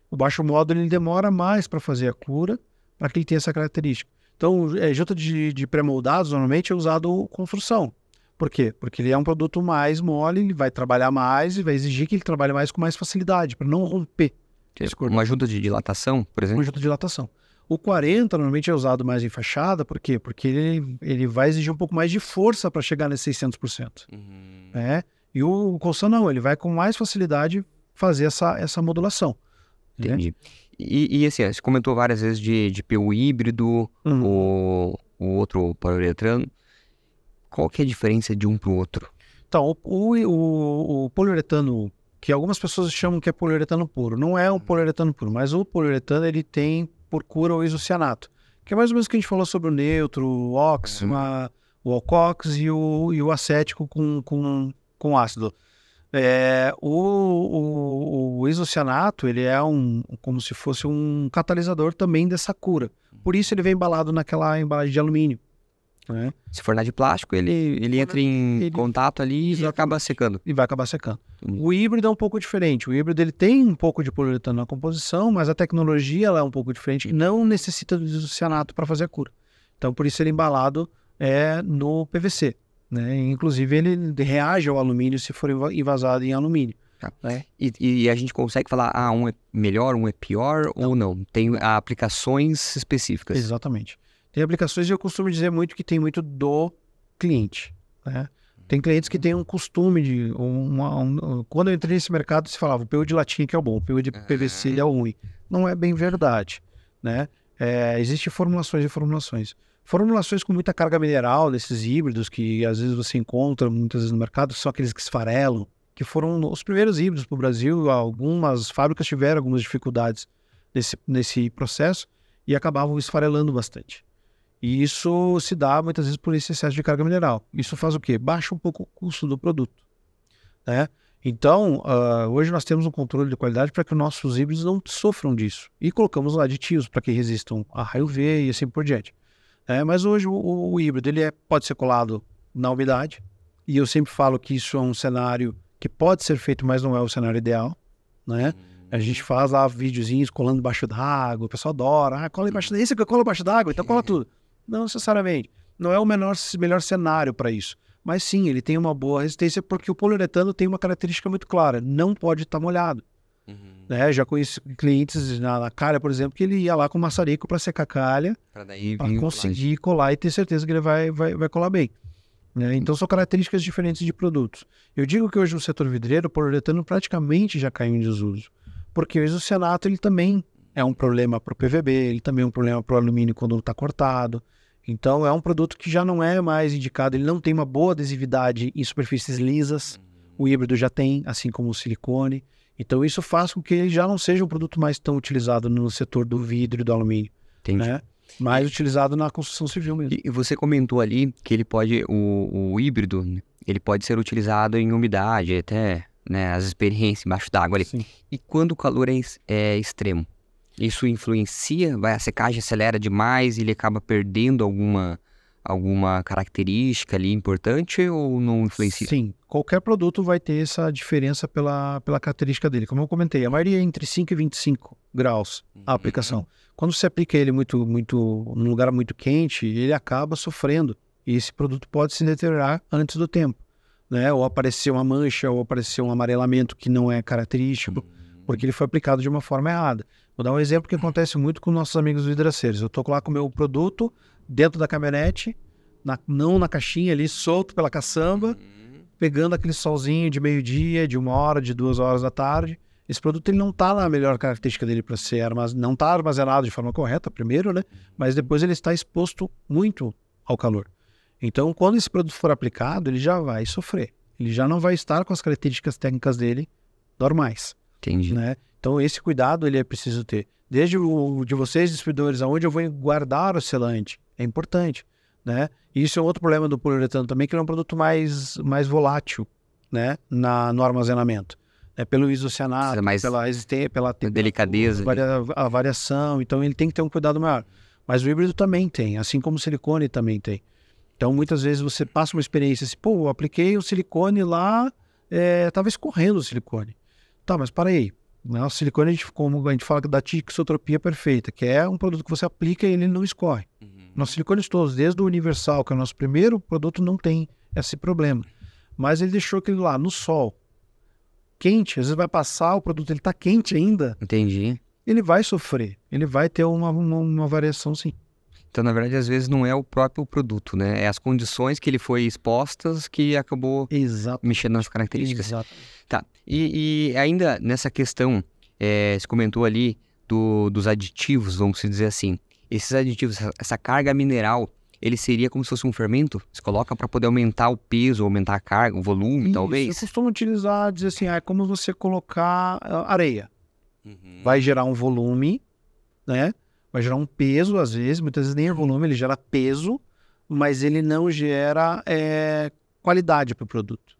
o baixo módulo ele demora mais para fazer a cura, para que ele tenha essa característica. Então, junta de pré-moldados normalmente é usado construção. Por quê? Porque ele é um produto mais mole, ele vai trabalhar mais e vai exigir que ele trabalhe mais com mais facilidade, para não romper. Uma junta de dilatação, por exemplo? Uma junta de dilatação. O 40 normalmente é usado mais em fachada, por quê? Porque ele vai exigir um pouco mais de força para chegar nesse 600%. Né? E o construção não, ele vai com mais facilidade fazer essa modulação. Entendi. Né? E assim, você comentou várias vezes de PU híbrido, o outro poliuretano. Qual que é a diferença de um para o outro? Então, o poliuretano, que algumas pessoas chamam que é poliuretano puro, não é um poliuretano puro, mas o poliuretano ele tem por cura o isocianato, que é mais ou menos o que a gente falou sobre o neutro, o ox, o alcox e o acético com ácido. O isocianato, ele é como se fosse um catalisador também dessa cura. Por isso ele vem embalado naquela embalagem de alumínio. Né? Se for na de plástico, ele entra em contato ali e acaba secando. E vai acabar secando. O híbrido é um pouco diferente. O híbrido ele tem um pouco de poliuretano na composição, mas a tecnologia ela é um pouco diferente e não necessita do isocianato para fazer a cura. Então, por isso ele é embalado no PVC. Né? Inclusive, ele reage ao alumínio se for envasado em alumínio. Né? E a gente consegue falar, um é melhor, um é pior ou não? Tem aplicações específicas. Exatamente. Tem aplicações e eu costumo dizer muito que tem muito do cliente. Né? Tem clientes que têm um costume de... Quando eu entrei nesse mercado, se falava o PU de latinha que é o bom, o PU de PVC ele é o ruim. Não é bem verdade. Né? Existem formulações e formulações. Formulações com muita carga mineral desses híbridos que às vezes você encontra muitas vezes no mercado, são aqueles que esfarelam, que foram os primeiros híbridos para o Brasil. Algumas fábricas tiveram algumas dificuldades nesse processo e acabavam esfarelando bastante. E isso se dá muitas vezes por esse excesso de carga mineral. Isso faz o quê? Baixa um pouco o custo do produto, né? Então, hoje nós temos um controle de qualidade para que os nossos híbridos não sofram disso. E colocamos lá aditivos para que resistam a raio V e assim por diante. Mas hoje o híbrido pode ser colado na umidade. E eu sempre falo que isso é um cenário que pode ser feito, mas não é o cenário ideal, né? A gente faz lá videozinhos colando embaixo d'água, o pessoal adora. Cola embaixo d'água. Esse que cola embaixo d'água, então cola tudo. Não necessariamente. Não é o melhor cenário para isso. Mas sim, ele tem uma boa resistência porque o poliuretano tem uma característica muito clara. Não pode estar molhado. Já conheci clientes na calha, por exemplo, que ele ia lá com maçarico para secar a calha, para conseguir colar e ter certeza que ele vai colar bem. Então são características diferentes de produtos. Eu digo que hoje no setor vidreiro, o poliuretano praticamente já caiu em desuso. Porque o isocianato ele também é um problema para o PVB, ele também é um problema para o alumínio quando está cortado. Então é um produto que já não é mais indicado, ele não tem uma boa adesividade em superfícies lisas, o híbrido já tem, assim como o silicone. Então isso faz com que ele já não seja um produto mais tão utilizado no setor do vidro e do alumínio. Entendi. Mais utilizado na construção civil mesmo. E você comentou ali que ele pode, o híbrido, ele pode ser utilizado em umidade, até, né, as experiências embaixo d'água ali. Sim. E quando o calor é extremo, isso influencia? A secagem acelera demais e ele acaba perdendo alguma característica ali importante ou não influencia? Sim, qualquer produto vai ter essa diferença pela característica dele. Como eu comentei, a maioria é entre 5 e 25 graus a aplicação. Quando você aplica ele num lugar muito quente, ele acaba sofrendo. E esse produto pode se deteriorar antes do tempo, né? Ou aparecer uma mancha, ou aparecer um amarelamento que não é característico, porque ele foi aplicado de uma forma errada. Vou dar um exemplo que acontece muito com nossos amigos vidraceiros. Eu estou lá com o meu produto dentro da caminhonete, não na caixinha ali, solto pela caçamba, pegando aquele solzinho de meio-dia, de 1 hora, de 2 horas da tarde. Esse produto ele não está na melhor característica dele para ser não está armazenado de forma correta, primeiro, né? Mas depois ele está exposto muito ao calor. Então, quando esse produto for aplicado, ele já vai sofrer. Ele já não vai estar com as características técnicas dele normais. Entendi. Né? Então, esse cuidado ele é preciso ter. Desde o de vocês, distribuidores, aonde eu vou guardar o selante, é importante. Né? E isso é outro problema do poliuretano também, que ele é um produto mais volátil, né? No armazenamento. Pelo isocianato, pela resistência, pela delicadeza, a variação. Então, ele tem que ter um cuidado maior. Mas o híbrido também tem, assim como o silicone também tem. Então, muitas vezes você passa uma experiência assim, eu apliquei o silicone lá, estava escorrendo o silicone. Tá, mas para aí. O silicone, como a gente fala da tixotropia perfeita, que é um produto que você aplica e ele não escorre. Nossos silicones todos, desde o Universal, que é o nosso primeiro produto, não tem esse problema. Mas ele deixou aquilo lá, no sol, quente, às vezes vai passar, o produto ele está quente ainda. Entendi. Ele vai sofrer, ele vai ter uma variação sim. Então, na verdade, às vezes não é o próprio produto, né? É as condições que ele foi expostas que acabou mexendo nas características. Exato. Tá. E ainda nessa questão, você comentou ali dos aditivos, vamos dizer assim. Esses aditivos, essa carga mineral, ele seria como se fosse um fermento? Você coloca para poder aumentar o peso, aumentar a carga, o volume, talvez? Eu costumo utilizar, dizer assim, é como você colocar areia. Vai gerar um volume, né? Vai gerar um peso, às vezes, muitas vezes nem é volume, ele gera peso, mas ele não gera qualidade para o produto.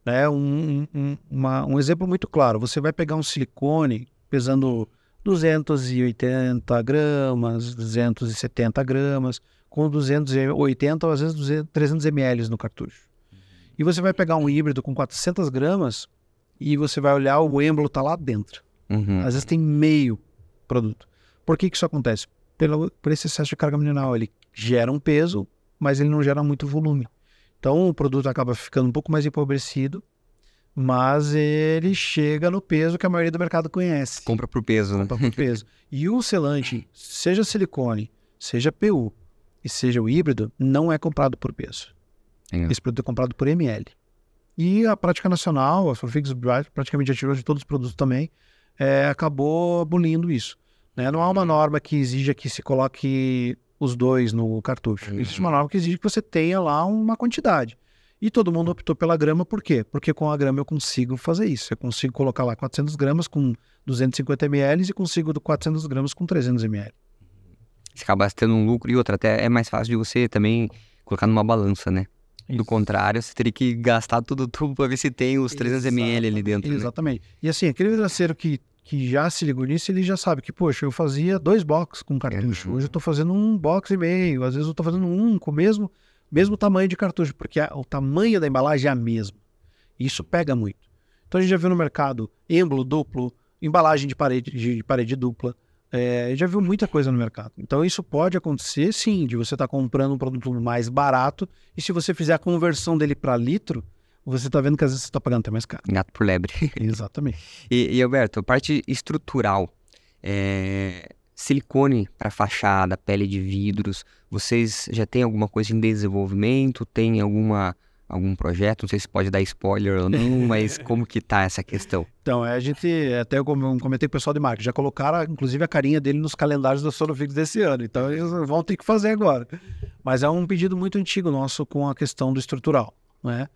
Né? Um exemplo muito claro, você vai pegar um silicone pesando 280 gramas, 270 gramas, com 280 ou às vezes 300 ml no cartucho. E você vai pegar um híbrido com 400 gramas e você vai olhar, o êmbolo está lá dentro. Às vezes tem meio produto. Por que isso acontece? Por esse excesso de carga mineral. Ele gera um peso, mas ele não gera muito volume. Então o produto acaba ficando um pouco mais empobrecido, mas ele chega no peso que a maioria do mercado conhece. Compra por peso, né? Compra por peso. E o selante, seja silicone, seja PU e seja o híbrido, não é comprado por peso. Esse produto é comprado por ml. E a prática nacional, a Solfix praticamente já tirou de todos os produtos também, acabou abolindo isso. Né? Não há uma norma que exija que se coloque os dois no cartucho. Existe uma norma que exige que você tenha lá uma quantidade. E todo mundo optou pela grama, por quê? Porque com a grama eu consigo fazer isso. Eu consigo colocar lá 400 gramas com 250 ml e consigo 400 gramas com 300 ml. Você acaba tendo um lucro e outra, até é mais fácil de você também colocar numa balança, né? Do contrário, você teria que gastar tudo para ver se tem os 300 ml ali dentro. Exatamente. Né? E assim, aquele vidraceiro que já se ligou nisso, ele já sabe que, poxa, eu fazia 2 boxes com cartucho. Hoje eu tô fazendo 1,5 box. Às vezes eu tô fazendo um com o mesmo tamanho de cartucho, porque o tamanho da embalagem é a mesma. Isso pega muito. Então a gente já viu no mercado êmbolo duplo, embalagem de parede dupla. Já viu muita coisa no mercado. Então isso pode acontecer, sim, de você estar comprando um produto mais barato e se você fizer a conversão dele para litro, você está vendo que às vezes você está pagando até mais caro. Gato por lebre. Exatamente. E Alberto, parte estrutural, silicone para fachada, pele de vidros, vocês já têm alguma coisa em desenvolvimento? Tem algum projeto? Não sei se pode dar spoiler ou não, mas como que tá essa questão? Então, a gente, até eu comentei com o pessoal de marketing, já colocaram, inclusive, a carinha dele nos calendários da Solofix desse ano, então eles vão ter que fazer agora. Mas é um pedido muito antigo nosso com a questão do estrutural, né?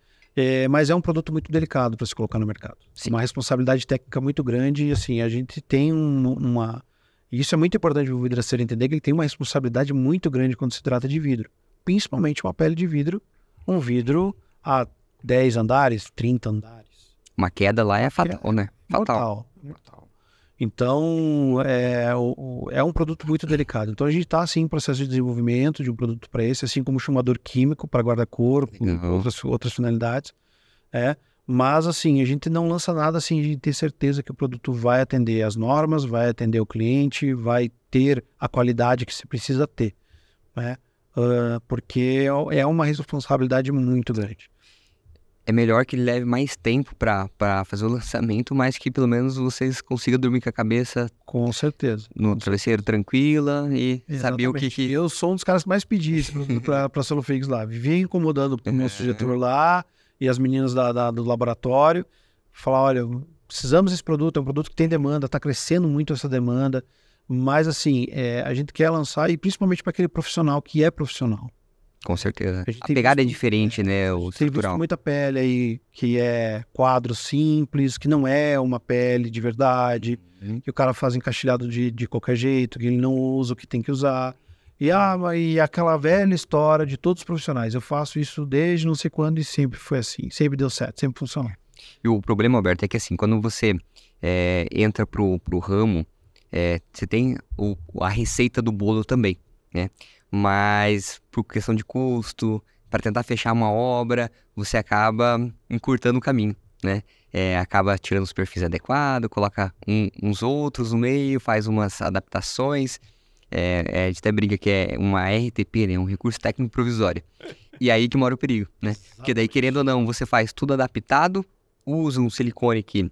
Mas é um produto muito delicado para se colocar no mercado. Sim. Uma responsabilidade técnica muito grande e, assim, a gente tem E isso é muito importante o vidraceiro entender, que ele tem uma responsabilidade muito grande quando se trata de vidro. Principalmente uma pele de vidro, um vidro a 10 andares, 30 andares. Uma queda lá é fatal, né? Fatal. Então, é um produto muito delicado. Então, a gente está, assim, em processo de desenvolvimento de um produto para esse, assim como chumador químico para guarda-corpo, outras finalidades. Mas, assim, a gente não lança nada, assim, de ter certeza que o produto vai atender as normas, vai atender o cliente, vai ter a qualidade que se precisa ter, né? Porque é uma responsabilidade muito grande. É melhor que ele leve mais tempo para fazer o lançamento, mas que pelo menos vocês consigam dormir com a cabeça... Com certeza. No travesseiro tranquila e saber o que... Eu sou um dos caras que mais pedi isso para a Solofix lá. Vivia incomodando o nosso diretor lá e as meninas do laboratório. Falar, olha, precisamos desse produto, é um produto que tem demanda, está crescendo muito essa demanda. Mas assim, a gente quer lançar e principalmente para aquele profissional que é profissional. Com certeza. A pegada é diferente, né? O tem visto muita pele aí que é quadro simples, que não é uma pele de verdade, que o cara faz encaixilhado de qualquer jeito, que ele não usa o que tem que usar. E aquela velha história de todos os profissionais. Eu faço isso desde não sei quando e sempre foi assim. Sempre deu certo, sempre funcionou. E o problema, Alberto, é que assim, quando você entra pro ramo, você tem a receita do bolo também, né? Mas por questão de custo, para tentar fechar uma obra, você acaba encurtando o caminho, né? Acaba tirando os perfis adequados, coloca uns outros no meio, faz umas adaptações. A gente até briga que é uma RTP, né? Um recurso técnico provisório. E aí que mora o perigo, né? Porque daí, querendo ou não, você faz tudo adaptado, usa um silicone que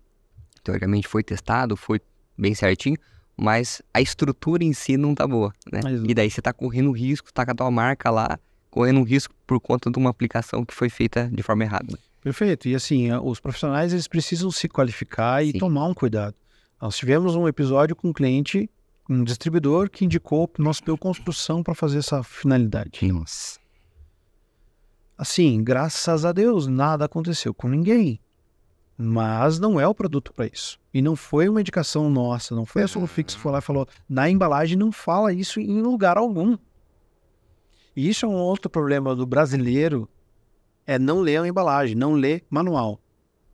teoricamente foi testado, foi bem certinho, mas a estrutura em si não tá boa, né? E daí você tá correndo risco, tá com a tua marca lá, correndo um risco por conta de uma aplicação que foi feita de forma errada. Perfeito. E assim, os profissionais, eles precisam se qualificar e tomar um cuidado. Nós tivemos um episódio com um cliente, um distribuidor, que indicou o nosso PU Construção para fazer essa finalidade. Nossa. Assim, graças a Deus, nada aconteceu com ninguém. Mas não é o produto para isso. E não foi uma indicação nossa, não foi a Solofix que foi lá e falou, na embalagem não fala isso em lugar algum. E isso é um outro problema do brasileiro, não ler a embalagem, não ler manual.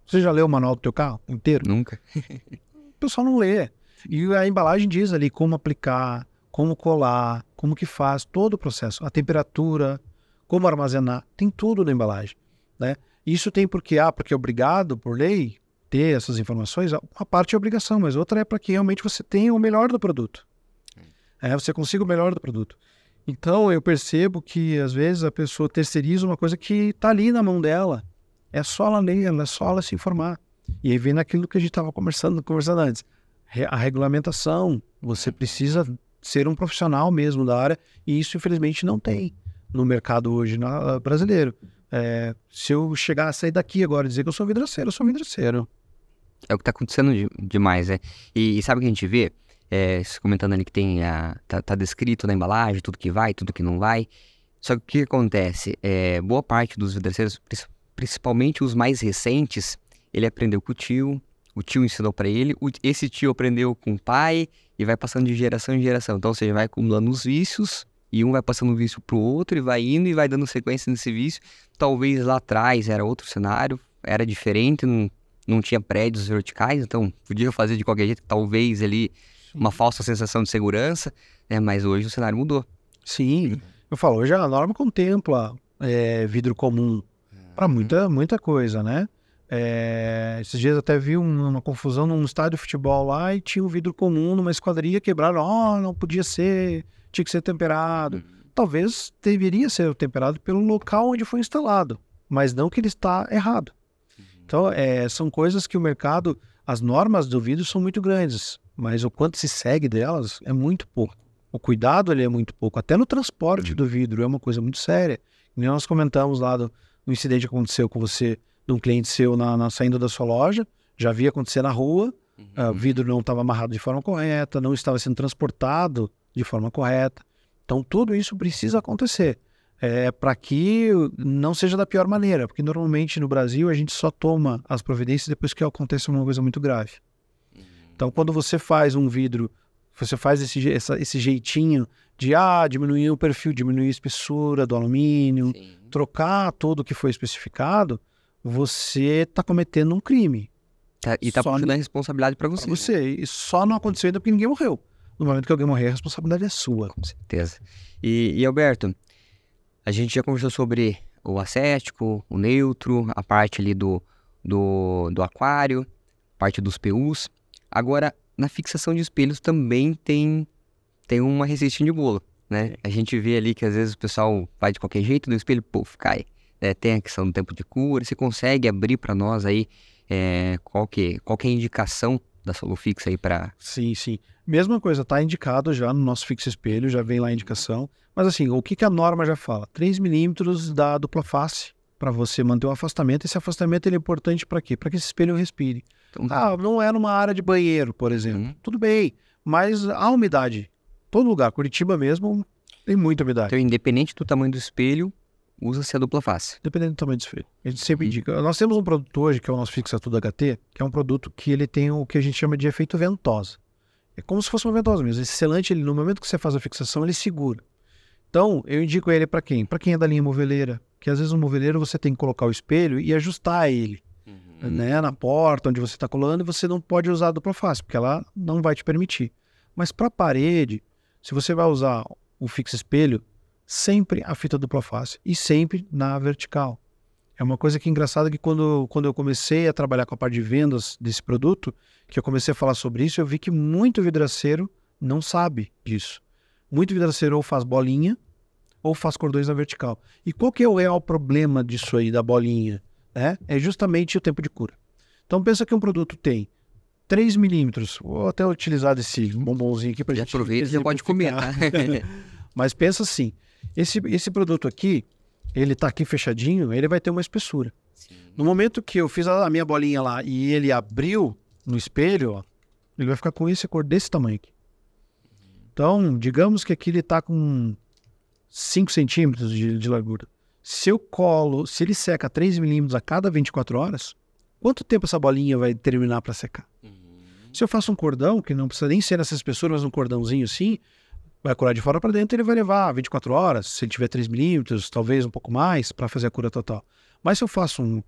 Você já leu o manual do teu carro inteiro? Nunca. O pessoal não lê. E a embalagem diz ali como aplicar, como colar, como que faz, todo o processo. A temperatura, como armazenar, tem tudo na embalagem, né? Isso tem porque é obrigado por lei ter essas informações. Uma parte é obrigação, mas outra é para que realmente você tenha o melhor do produto. Você consiga o melhor do produto. Então eu percebo que às vezes a pessoa terceiriza uma coisa que está ali na mão dela. É só ela ler, é só ela se informar. E aí vem naquilo que a gente estava conversando antes. A regulamentação, você precisa ser um profissional mesmo da área, e isso infelizmente não tem no mercado hoje brasileiro. Se eu chegar a sair daqui agora e dizer que eu sou vidraceiro, eu sou vidraceiro. É o que está acontecendo demais, né? E sabe o que a gente vê? você comentando ali que tem tá descrito na embalagem, tudo que vai, tudo que não vai. Só que o que acontece? Boa parte dos vidraceiros, principalmente os mais recentes, ele aprendeu com o tio ensinou para ele, esse tio aprendeu com o pai e vai passando de geração em geração. Então, você vai acumulando os vícios e um vai passando o vício pro outro e vai indo e vai dando sequência nesse vício. Talvez lá atrás era outro cenário, era diferente, não tinha prédios verticais, então podia fazer de qualquer jeito, talvez ali uma falsa sensação de segurança, né? Mas hoje o cenário mudou. Sim, eu falo, hoje a norma contempla vidro comum para muita coisa, né? Esses dias até vi uma confusão num estádio de futebol lá e tinha um vidro comum numa esquadria, quebraram, não podia ser, tinha que ser temperado. Talvez deveria ser temperado pelo local onde foi instalado, mas não que ele está errado. Então, são coisas que o mercado, as normas do vidro são muito grandes, mas o quanto se segue delas é muito pouco. O cuidado ele é muito pouco, até no transporte do vidro é uma coisa muito séria. E nós comentamos lá do incidente que aconteceu com você, de um cliente seu na saindo da sua loja, já vi acontecer na rua, o vidro não estava amarrado de forma correta, não estava sendo transportado de forma correta. Então tudo isso precisa acontecer, para que não seja da pior maneira, porque normalmente no Brasil a gente só toma as providências depois que acontece uma coisa muito grave. Então quando você faz um vidro, você faz esse jeitinho de diminuir o perfil, diminuir a espessura do alumínio, trocar tudo o que foi especificado, você está cometendo um crime. E tá puxando a responsabilidade para você. E só não aconteceu ainda porque ninguém morreu. No momento que alguém morrer, a responsabilidade é sua. Com certeza. E Alberto, a gente já conversou sobre o acético, o neutro, a parte ali do aquário, parte dos PUs. Agora, na fixação de espelhos também tem uma receitinha de bolo, né? A gente vê ali que às vezes o pessoal vai de qualquer jeito, do espelho, cai. Tem a questão do tempo de cura. Você consegue abrir para nós aí qual que é a indicação da Solufix aí para... Sim. Mesma coisa, tá indicado já no nosso fixa espelho, já vem lá a indicação. Mas assim, o que a norma já fala? 3 milímetros da dupla face para você manter o afastamento. Esse afastamento ele é importante para quê? Para que esse espelho respire. Então, não é numa área de banheiro, por exemplo. Tudo bem, mas a umidade, todo lugar, Curitiba mesmo, tem muita umidade. Então, independente do tamanho do espelho, usa-se a dupla face. Dependendo do tamanho do espelho. A gente sempre indica. Nós temos um produto hoje, que é o nosso Fixa Tudo HT, que é um produto que ele tem o que a gente chama de efeito ventosa. É como se fosse uma ventosa mesmo. Esse selante, no momento que você faz a fixação, ele segura. Então, eu indico ele para quem? Para quem é da linha moveleira. Que às vezes no moveleiro você tem que colocar o espelho e ajustar ele. Né, na porta onde você está colando, e você não pode usar a dupla face, porque ela não vai te permitir. Mas para a parede, se você vai usar o fixa espelho, sempre a fita dupla face e sempre na vertical. É uma coisa que é engraçada que quando eu comecei a trabalhar com a parte de vendas desse produto, que eu comecei a falar sobre isso, eu vi que muito vidraceiro não sabe disso. Muito vidraceiro ou faz bolinha ou faz cordões na vertical. E qual que é o real problema disso aí, da bolinha? É justamente o tempo de cura. Então pensa que um produto tem 3 milímetros, vou até utilizar esse bombonzinho aqui para gente... Aproveita e já pode comer, tá? Mas pensa assim, esse produto aqui, ele tá aqui fechadinho, ele vai ter uma espessura. Sim. No momento que eu fiz a minha bolinha lá e ele abriu no espelho, ele vai ficar com essa cor desse tamanho aqui. Então, digamos que aqui ele tá com 5 centímetros de largura. Se eu colo, se ele seca 3 milímetros a cada 24 horas, quanto tempo essa bolinha vai terminar para secar? Se eu faço um cordão, que não precisa nem ser nessa espessura, mas um cordãozinho assim, vai curar de fora para dentro, ele vai levar 24 horas, se ele tiver 3 milímetros, talvez um pouco mais, para fazer a cura total. Mas se eu faço um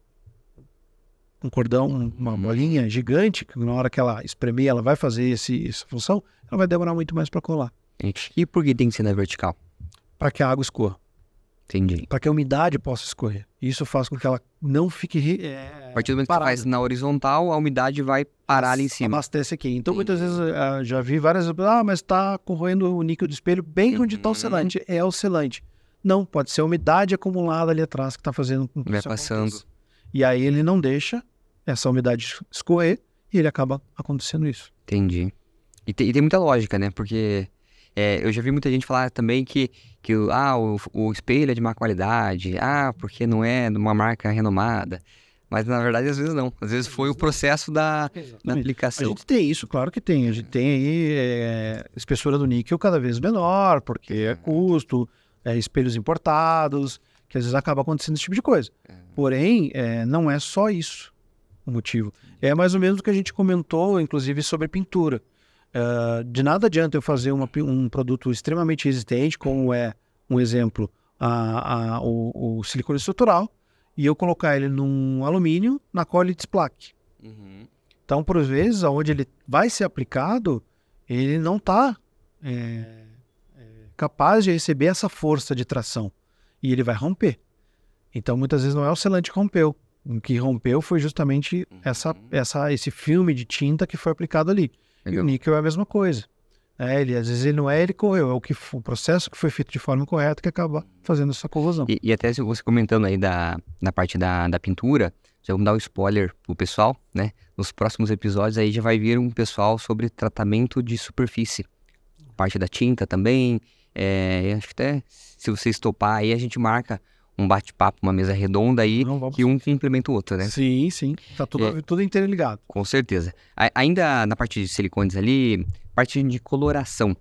cordão, uma bolinha gigante, que na hora que ela espremer, ela vai fazer essa função, ela vai demorar muito mais para colar. E por que tem que ser na vertical? Para que a água escorra. Entendi. Para que a umidade possa escorrer. Isso faz com que ela não fique a partir do momento que você faz na horizontal, a umidade vai parar ali em cima. Abastece aqui. Então, muitas vezes, já vi várias vezes, mas está corroendo o níquel do espelho bem onde está o selante. É o selante. Não, pode ser a umidade acumulada ali atrás que está fazendo com que vai isso passando. Aconteça. E aí ele não deixa essa umidade escorrer e ele acaba acontecendo isso. Entendi. E tem muita lógica, né? Porque... eu já vi muita gente falar também que o espelho é de má qualidade, porque não é de uma marca renomada. Mas na verdade, às vezes não. Às vezes foi o processo da A aplicação. gente tem isso, claro que tem. A gente tem aí espessura do níquel cada vez menor, porque é custo, espelhos importados, que às vezes acaba acontecendo esse tipo de coisa. Porém, não é só isso o motivo. É mais ou menos o que a gente comentou, inclusive, sobre pintura. De nada adianta eu fazer um produto extremamente resistente, como é, um exemplo, o silicone estrutural, e eu colocar ele num alumínio na qual ele desplaque. Então, por vezes, onde ele vai ser aplicado, ele não está capaz de receber essa força de tração. E ele vai romper. Então, muitas vezes não é o selante que rompeu. O que rompeu foi justamente esse filme de tinta que foi aplicado ali. Legal. E o níquel é a mesma coisa. Às vezes ele não é, ele correu. É o processo que foi feito de forma correta que acaba fazendo essa corrosão. E até se você comentando aí na parte da pintura, já vamos dar um spoiler pro pessoal, né? Nos próximos episódios aí já vai vir um pessoal sobre tratamento de superfície. Parte da tinta também. Acho que até se você estopar aí, a gente marca um bate-papo, uma mesa redonda aí, que um complementa o outro, né? Sim. Tá tudo interligado. Com certeza. Ainda na parte de silicones ali, parte de coloração.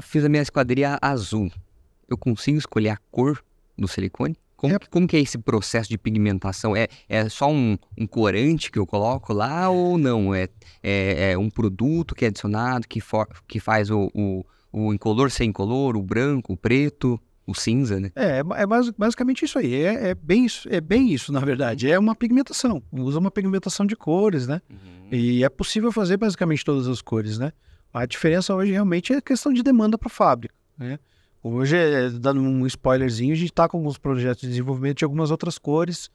Fiz a minha esquadria azul. Eu consigo escolher a cor do silicone? Como que é esse processo de pigmentação? É só um corante que eu coloco lá ou não? É um produto que é adicionado, que faz o incolor ser incolor, o branco, o preto, o cinza, né? Basicamente isso aí. É bem isso, na verdade. É uma pigmentação. Usa uma pigmentação de cores, né? E é possível fazer basicamente todas as cores, né? A diferença hoje realmente é questão de demanda para a fábrica, né? Hoje, dando um spoilerzinho, a gente está com alguns projetos de desenvolvimento de algumas outras cores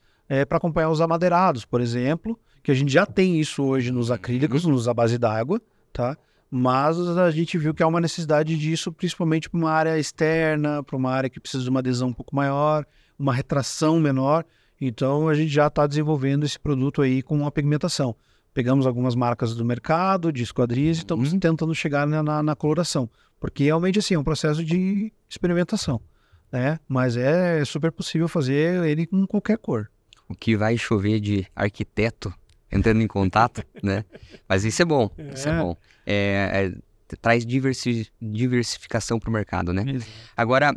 para acompanhar os amadeirados, por exemplo, que a gente já tem isso hoje nos acrílicos, nos à base d'água, tá? Mas a gente viu que há uma necessidade disso, principalmente para uma área externa, para uma área que precisa de uma adesão um pouco maior, uma retração menor. Então, a gente já está desenvolvendo esse produto aí com uma pigmentação. Pegamos algumas marcas do mercado, de esquadrias, e estamos tentando chegar na coloração. Porque realmente, assim, é um processo de experimentação, né? Mas é super possível fazer ele com qualquer cor. O que vai chover de arquiteto entrando em contato, né? Mas isso é bom, isso é bom. Traz diversificação para o mercado, né? Exato. Agora,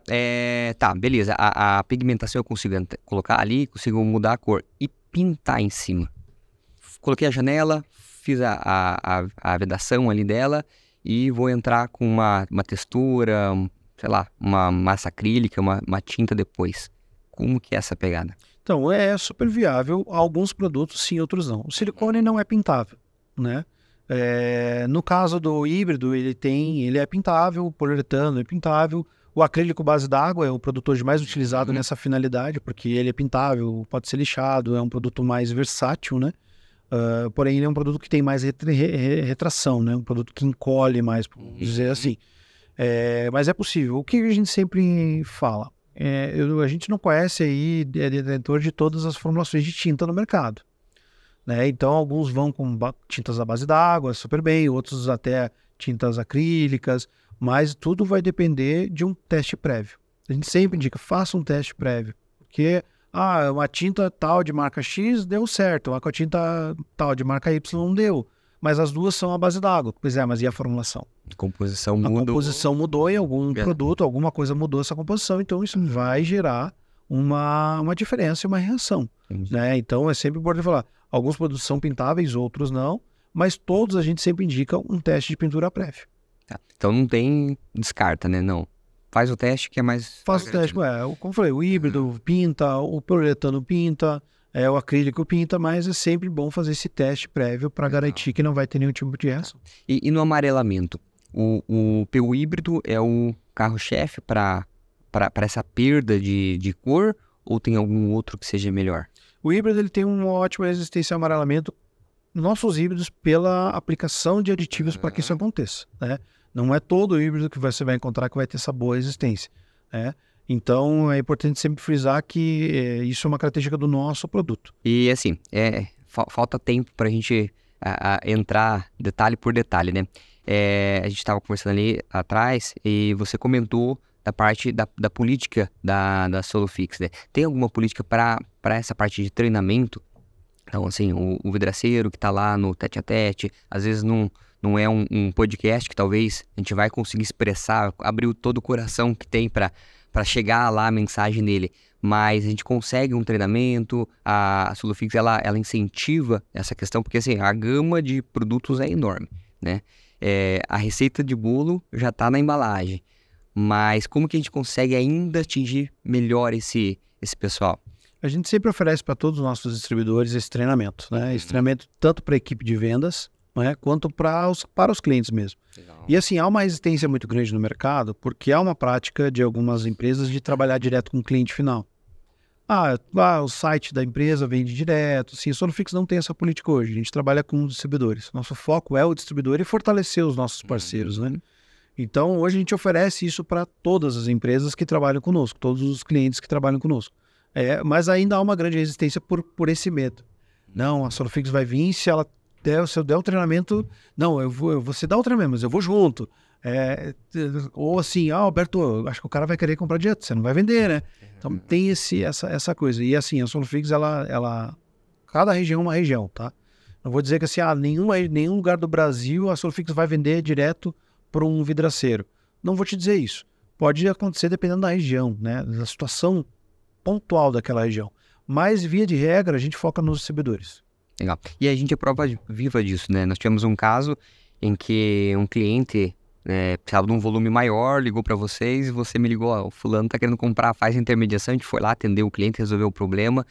tá, beleza. A pigmentação eu consigo colocar ali, consigo mudar a cor e pintar em cima. Coloquei a janela, fiz a vedação ali dela e vou entrar com uma textura, sei lá, uma massa acrílica, uma tinta depois. Como que é essa pegada? Então, é super viável. Alguns produtos sim, outros não. O silicone não é pintável, né? No caso do híbrido, ele é pintável, o poliuretano é pintável. O acrílico base d'água é o produto hoje mais utilizado nessa finalidade, porque ele é pintável, pode ser lixado, é um produto mais versátil, né? Porém, ele é um produto que tem mais retração, né? Um produto que encolhe mais, por dizer assim. Mas é possível. O que a gente sempre fala? A gente não conhece aí detentor de todas as formulações de tinta no mercado, né? Então, alguns vão com tintas à base d'água, super bem, outros até tintas acrílicas, mas tudo vai depender de um teste prévio. A gente sempre indica, faça um teste prévio, porque uma tinta tal de marca X deu certo, uma tinta tal de marca Y não deu, mas as duas são à base d'água. Pois mas e a formulação? A composição mudou em algum produto, alguma coisa mudou essa composição, então isso vai gerar uma diferença e uma reação, né? Então é sempre importante falar, alguns produtos são pintáveis, outros não, mas todos a gente sempre indica um teste de pintura prévio. Tá. Então não tem descarta, né? Não. Faz o teste que é mais... Faz o teste, como eu falei, o híbrido pinta, o poliuretano pinta, o acrílico pinta, mas é sempre bom fazer esse teste prévio para garantir que não vai ter nenhum tipo de reação. E no amarelamento? O PU híbrido é o carro-chefe para essa perda de cor ou tem algum outro que seja melhor? O híbrido ele tem uma ótima resistência ao amarelamento, nossos híbridos, pela aplicação de aditivos para que isso aconteça, né? Não é todo híbrido que você vai encontrar que vai ter essa boa resistência, né? Então, é importante sempre frisar que isso é uma característica do nosso produto. E assim, falta tempo para a gente entrar detalhe por detalhe, né? A gente estava conversando ali atrás e você comentou da parte da política da Solofix, né? Tem alguma política para essa parte de treinamento? Então, assim, o vidraceiro que está lá no tete-a-tete, às vezes não é um podcast que talvez a gente vai conseguir expressar, abrir todo o coração que tem para chegar lá a mensagem dele, mas a gente consegue um treinamento, a Solofix, ela incentiva essa questão, porque assim, a gama de produtos é enorme, né? A receita de bolo já está na embalagem, mas como que a gente consegue ainda atingir melhor esse pessoal? A gente sempre oferece para todos os nossos distribuidores esse treinamento, né? Esse treinamento tanto para a equipe de vendas, né, quanto para os clientes mesmo. Legal. E assim, há uma resistência muito grande no mercado, porque há uma prática de algumas empresas de trabalhar direto com o cliente final. O site da empresa vende direto. Sim, a Solofix não tem essa política hoje. A gente trabalha com os distribuidores. Nosso foco é o distribuidor e fortalecer os nossos parceiros, né? Então, hoje a gente oferece isso para todas as empresas que trabalham conosco, todos os clientes que trabalham conosco. Mas ainda há uma grande resistência por esse medo. Não, a Solofix vai vir se eu der o treinamento... Não, você dá o treinamento, mas eu vou junto. Ou assim, Alberto, acho que o cara vai querer comprar direto, você não vai vender, né? Então tem essa coisa. E assim, a Solofix, cada região é uma região, tá? Não vou dizer que assim, nenhum lugar do Brasil a Solofix vai vender direto para um vidraceiro. Não vou te dizer isso. Pode acontecer dependendo da região, né? Da situação pontual daquela região. Mas, via de regra, a gente foca nos distribuidores. Legal. E a gente é prova viva disso, né? Nós tivemos um caso em que um cliente precisava de um volume maior, ligou para vocês e você me ligou, o fulano tá querendo comprar, faz a intermediação, a gente foi lá, atendeu o cliente, resolveu o problema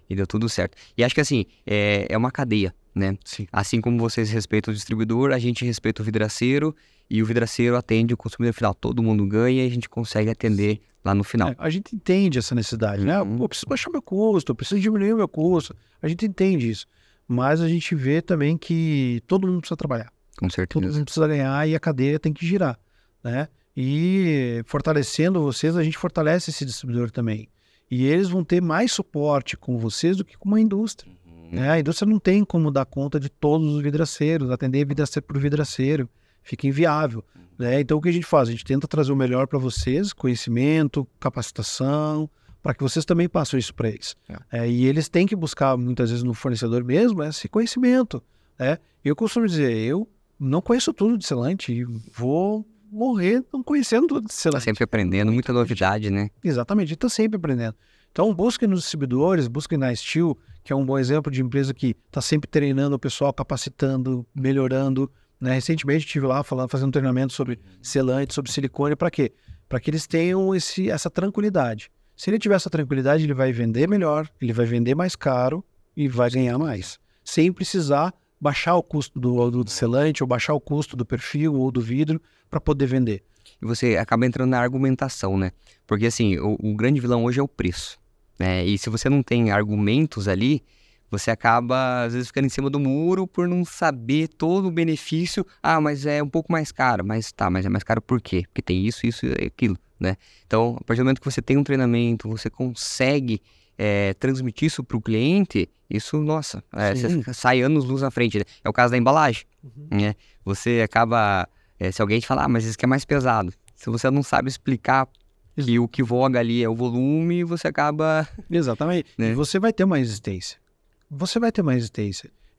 e deu tudo certo. E acho que assim, é uma cadeia, né? Sim. Assim como vocês respeitam o distribuidor, a gente respeita o vidraceiro e o vidraceiro atende o consumidor final. Todo mundo ganha e a gente consegue atender lá no final. A gente entende essa necessidade, né? Eu preciso baixar meu custo, eu preciso diminuir o meu custo. A gente entende isso. Mas a gente vê também que todo mundo precisa trabalhar. Com certeza. Todo mundo precisa ganhar e a cadeia tem que girar, né? E fortalecendo vocês, a gente fortalece esse distribuidor também. E eles vão ter mais suporte com vocês do que com uma indústria. Né? A indústria não tem como dar conta de todos os vidraceiros, atender vidraceiro por vidraceiro. Fica inviável. Né? Então o que a gente faz? A gente tenta trazer o melhor para vocês, conhecimento, capacitação, para que vocês também passem isso para eles. E eles têm que buscar, muitas vezes, no fornecedor mesmo, esse conhecimento. Né? Eu costumo dizer, eu não conheço tudo de selante e vou morrer não conhecendo tudo de selante. Tá sempre aprendendo, muita novidade, né? Exatamente, está sempre aprendendo. Então busquem nos distribuidores, busquem na Steel, que é um bom exemplo de empresa que está sempre treinando o pessoal, capacitando, melhorando. Né? Recentemente estive lá fazendo um treinamento sobre selante, sobre silicone, para quê? Para que eles tenham essa tranquilidade. Se ele tiver essa tranquilidade, ele vai vender melhor, ele vai vender mais caro e vai ganhar mais. Sem precisar baixar o custo do selante, ou baixar o custo do perfil ou do vidro para poder vender. E você acaba entrando na argumentação, né? Porque assim, o grande vilão hoje é o preço, né? E se você não tem argumentos ali, você acaba, às vezes, ficando em cima do muro por não saber todo o benefício. Mas é um pouco mais caro. Mas é mais caro por quê? Porque tem isso e aquilo, né? Então, a partir do momento que você tem um treinamento, você consegue transmitir isso para o cliente, isso, nossa, você sai anos-luz à frente, né? É o caso da embalagem, né? Você acaba, se alguém te falar, mas isso aqui é mais pesado. Se você não sabe explicar que o que voga ali é o volume, você acaba... Exatamente. Né? E você vai ter uma resistência.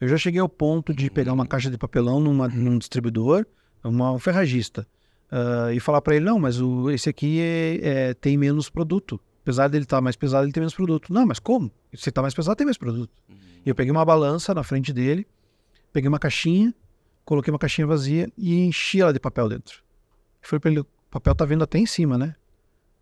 Eu já cheguei ao ponto de pegar uma caixa de papelão num distribuidor, um ferragista, e falar para ele, não, mas esse aqui tem menos produto. Apesar dele estar mais pesado, ele tem menos produto. Não, mas como? Se está mais pesado, tem mais produto. E eu peguei uma balança na frente dele, peguei uma caixinha, coloquei uma caixinha vazia e enchi ela de papel dentro. Eu falei para ele, o papel tá vindo até em cima, né?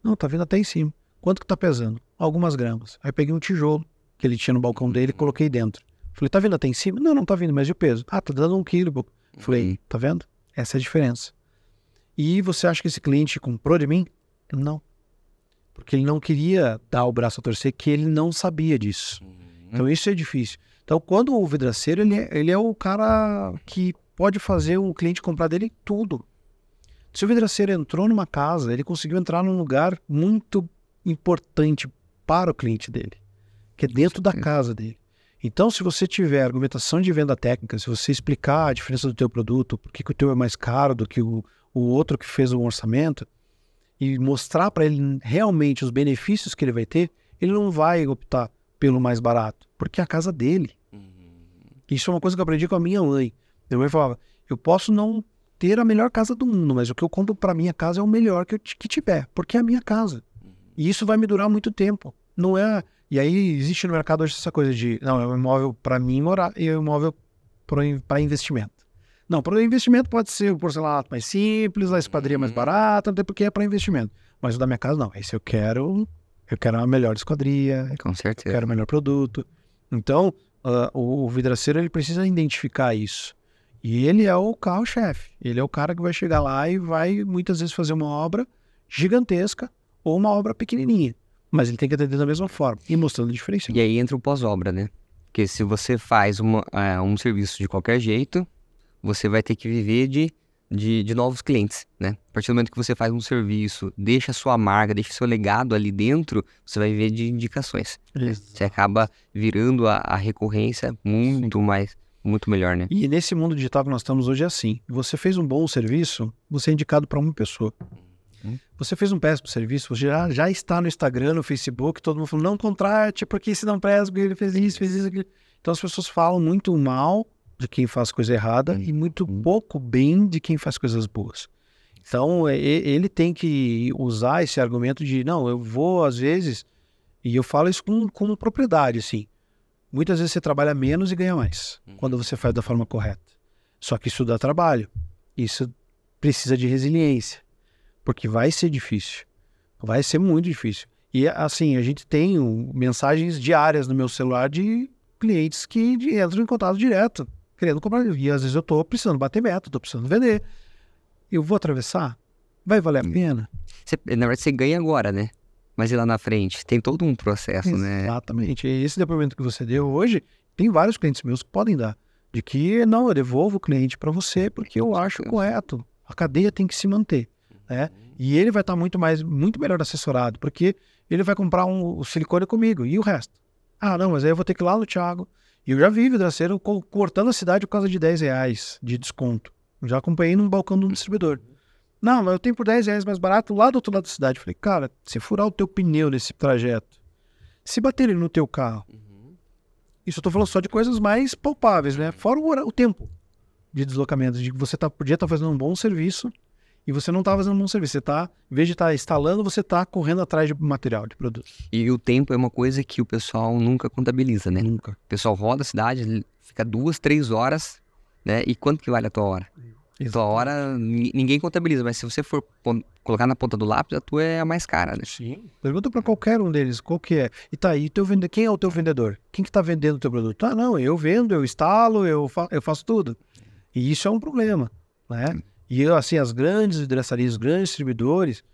Não, tá vindo até em cima. Quanto que tá pesando? Algumas gramas. Aí eu peguei um tijolo que ele tinha no balcão dele e coloquei dentro. Falei, tá vindo até em cima? Não tá vindo, mas e o peso? Tá dando 1 quilo. Falei, tá vendo? Essa é a diferença. E você acha que esse cliente comprou de mim? Não. Porque ele não queria dar o braço a torcer, que ele não sabia disso. Então isso é difícil. Então quando o vidraceiro, ele é o cara que pode fazer o cliente comprar dele tudo. Se o vidraceiro entrou numa casa, ele conseguiu entrar num lugar muito importante para o cliente dele, que é dentro da casa dele. Então, se você tiver argumentação de venda técnica, se você explicar a diferença do teu produto, por que o teu é mais caro do que o outro que fez o orçamento, e mostrar para ele realmente os benefícios que ele vai ter, ele não vai optar pelo mais barato, porque é a casa dele. Isso é uma coisa que eu aprendi com a minha mãe. Minha mãe falava, eu posso não ter a melhor casa do mundo, mas o que eu compro para minha casa é o melhor que tiver, porque é a minha casa. E isso vai me durar muito tempo. Não é... E aí existe no mercado hoje essa coisa de, não, é um imóvel para mim morar e é um imóvel para investimento. Não, para investimento pode ser o porcelanato mais simples, a esquadria mais barata, até porque é para investimento. Mas o da minha casa não. Esse eu quero a melhor esquadria, Com certeza. eu quero o melhor produto. Então, o vidraceiro ele precisa identificar isso. E ele é o carro-chefe. Ele é o cara que vai chegar lá e vai muitas vezes fazer uma obra gigantesca ou uma obra pequenininha. Mas ele tem que atender da mesma forma e mostrando a diferença. E aí entra o pós-obra, né? Porque se você faz um serviço de qualquer jeito, você vai ter que viver de novos clientes, né? A partir do momento que você faz um serviço, deixa a sua marca, deixa o seu legado ali dentro, você vai viver de indicações. Né? Você acaba virando a recorrência muito melhor, né? E nesse mundo digital que nós estamos hoje é assim. Você fez um bom serviço, você é indicado para uma pessoa. Você fez um péssimo serviço, você já está no Instagram, no Facebook, todo mundo falando, não contrate, porque se não presta, porque ele fez isso, aquilo. Então as pessoas falam muito mal de quem faz coisa errada e muito pouco bem de quem faz coisas boas. Então ele tem que usar esse argumento de, não, eu vou às vezes, e eu falo isso com propriedade, assim, muitas vezes você trabalha menos e ganha mais, quando você faz da forma correta. Só que isso dá trabalho, isso precisa de resiliência. Porque vai ser difícil. Vai ser muito difícil. E assim, a gente tem mensagens diárias no meu celular de clientes que entram em contato direto, querendo comprar. E às vezes eu tô precisando bater meta, tô precisando vender. Eu vou atravessar? Vai valer a pena? Na verdade, você ganha agora, né? Mas e lá na frente? Tem todo um processo, né? Exatamente. E esse depoimento que você deu hoje, tem vários clientes meus que podem dar. De que, não, eu devolvo o cliente para você porque eu acho correto. A cadeia tem que se manter. Né? E ele vai estar muito melhor assessorado, porque ele vai comprar o silicone comigo e o resto. Ah, não, mas aí eu vou ter que ir lá no Thiago. E eu já vi vidraceiro cortando a cidade por causa de R$10 de desconto. Já acompanhei num balcão de um distribuidor. Não, mas eu tenho por R$10 mais barato lá do outro lado da cidade. Falei, cara, se furar o teu pneu nesse trajeto, se bater ele no teu carro, isso eu tô falando só de coisas mais palpáveis, né? Fora o tempo de deslocamento, de que você podia estar fazendo um bom serviço e você não está fazendo um bom serviço. Você está, em vez de estar instalando, você está correndo atrás de material, de produto. E o tempo é uma coisa que o pessoal nunca contabiliza, né? Nunca. O pessoal roda a cidade, fica 2, 3 horas, né? E quanto que vale a tua hora? A tua hora, ninguém contabiliza, mas se você for colocar na ponta do lápis, a tua é a mais cara, né? Sim. Pergunta para qualquer um deles, qual que é. E tá aí, quem é o teu vendedor? Quem que tá vendendo o teu produto? Ah, não, eu vendo, eu instalo, eu faço tudo. E isso é um problema, né? E assim, as grandes vidraçarias, os grandes distribuidores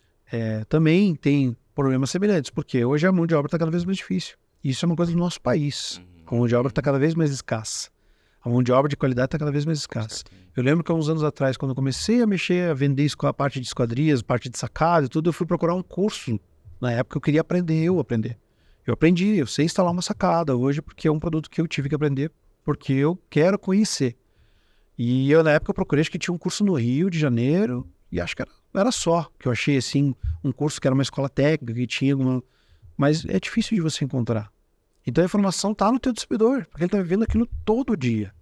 também têm problemas semelhantes, porque hoje a mão de obra está cada vez mais difícil. E isso é uma coisa do nosso país. A mão de obra está cada vez mais escassa. A mão de obra de qualidade está cada vez mais escassa. Eu lembro que há uns anos atrás, quando eu comecei a vender a parte de esquadrias, parte de sacada e tudo, eu fui procurar um curso. Na época eu queria aprender. Eu aprendi, eu sei instalar uma sacada hoje, porque é um produto que eu tive que aprender, porque eu quero conhecer. E eu, na época, eu procurei, acho que tinha um curso no Rio de Janeiro, e acho que era só, que eu achei, assim, um curso que era uma escola técnica, que tinha alguma... Mas é difícil de você encontrar. Então a informação está no teu distribuidor, porque ele está vivendo aquilo todo dia.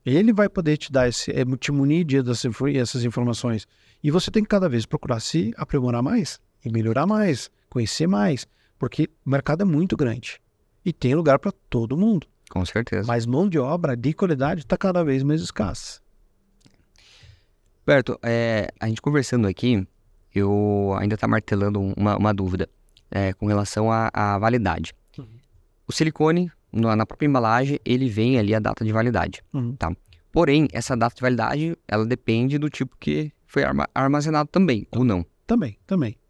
Ele vai poder te dar te munir dessas informações. E você tem que cada vez procurar se aprimorar mais, e melhorar mais, conhecer mais, porque o mercado é muito grande. E tem lugar para todo mundo. Com certeza. Mas mão de obra de qualidade está cada vez mais escassa. Berto, a gente conversando aqui, eu ainda tá martelando uma dúvida com relação à validade. O silicone, na própria embalagem, ele vem ali a data de validade. Tá? Porém, essa data de validade, ela depende do tipo que foi armazenado também, ou não. Também.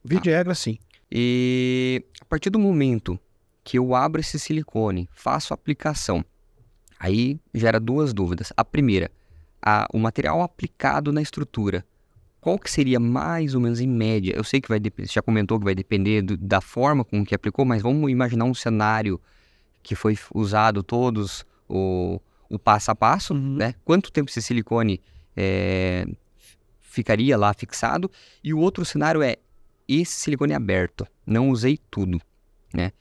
Via de regra, sim. E a partir do momento que eu abro esse silicone, faço a aplicação, aí gera duas dúvidas. A primeira, o material aplicado na estrutura, qual que seria mais ou menos em média? Eu sei que você já comentou que vai depender da forma com que aplicou, mas vamos imaginar um cenário que foi usado todos o passo a passo, né? Quanto tempo esse silicone ficaria lá fixado? E o outro cenário esse silicone aberto, não usei tudo, né?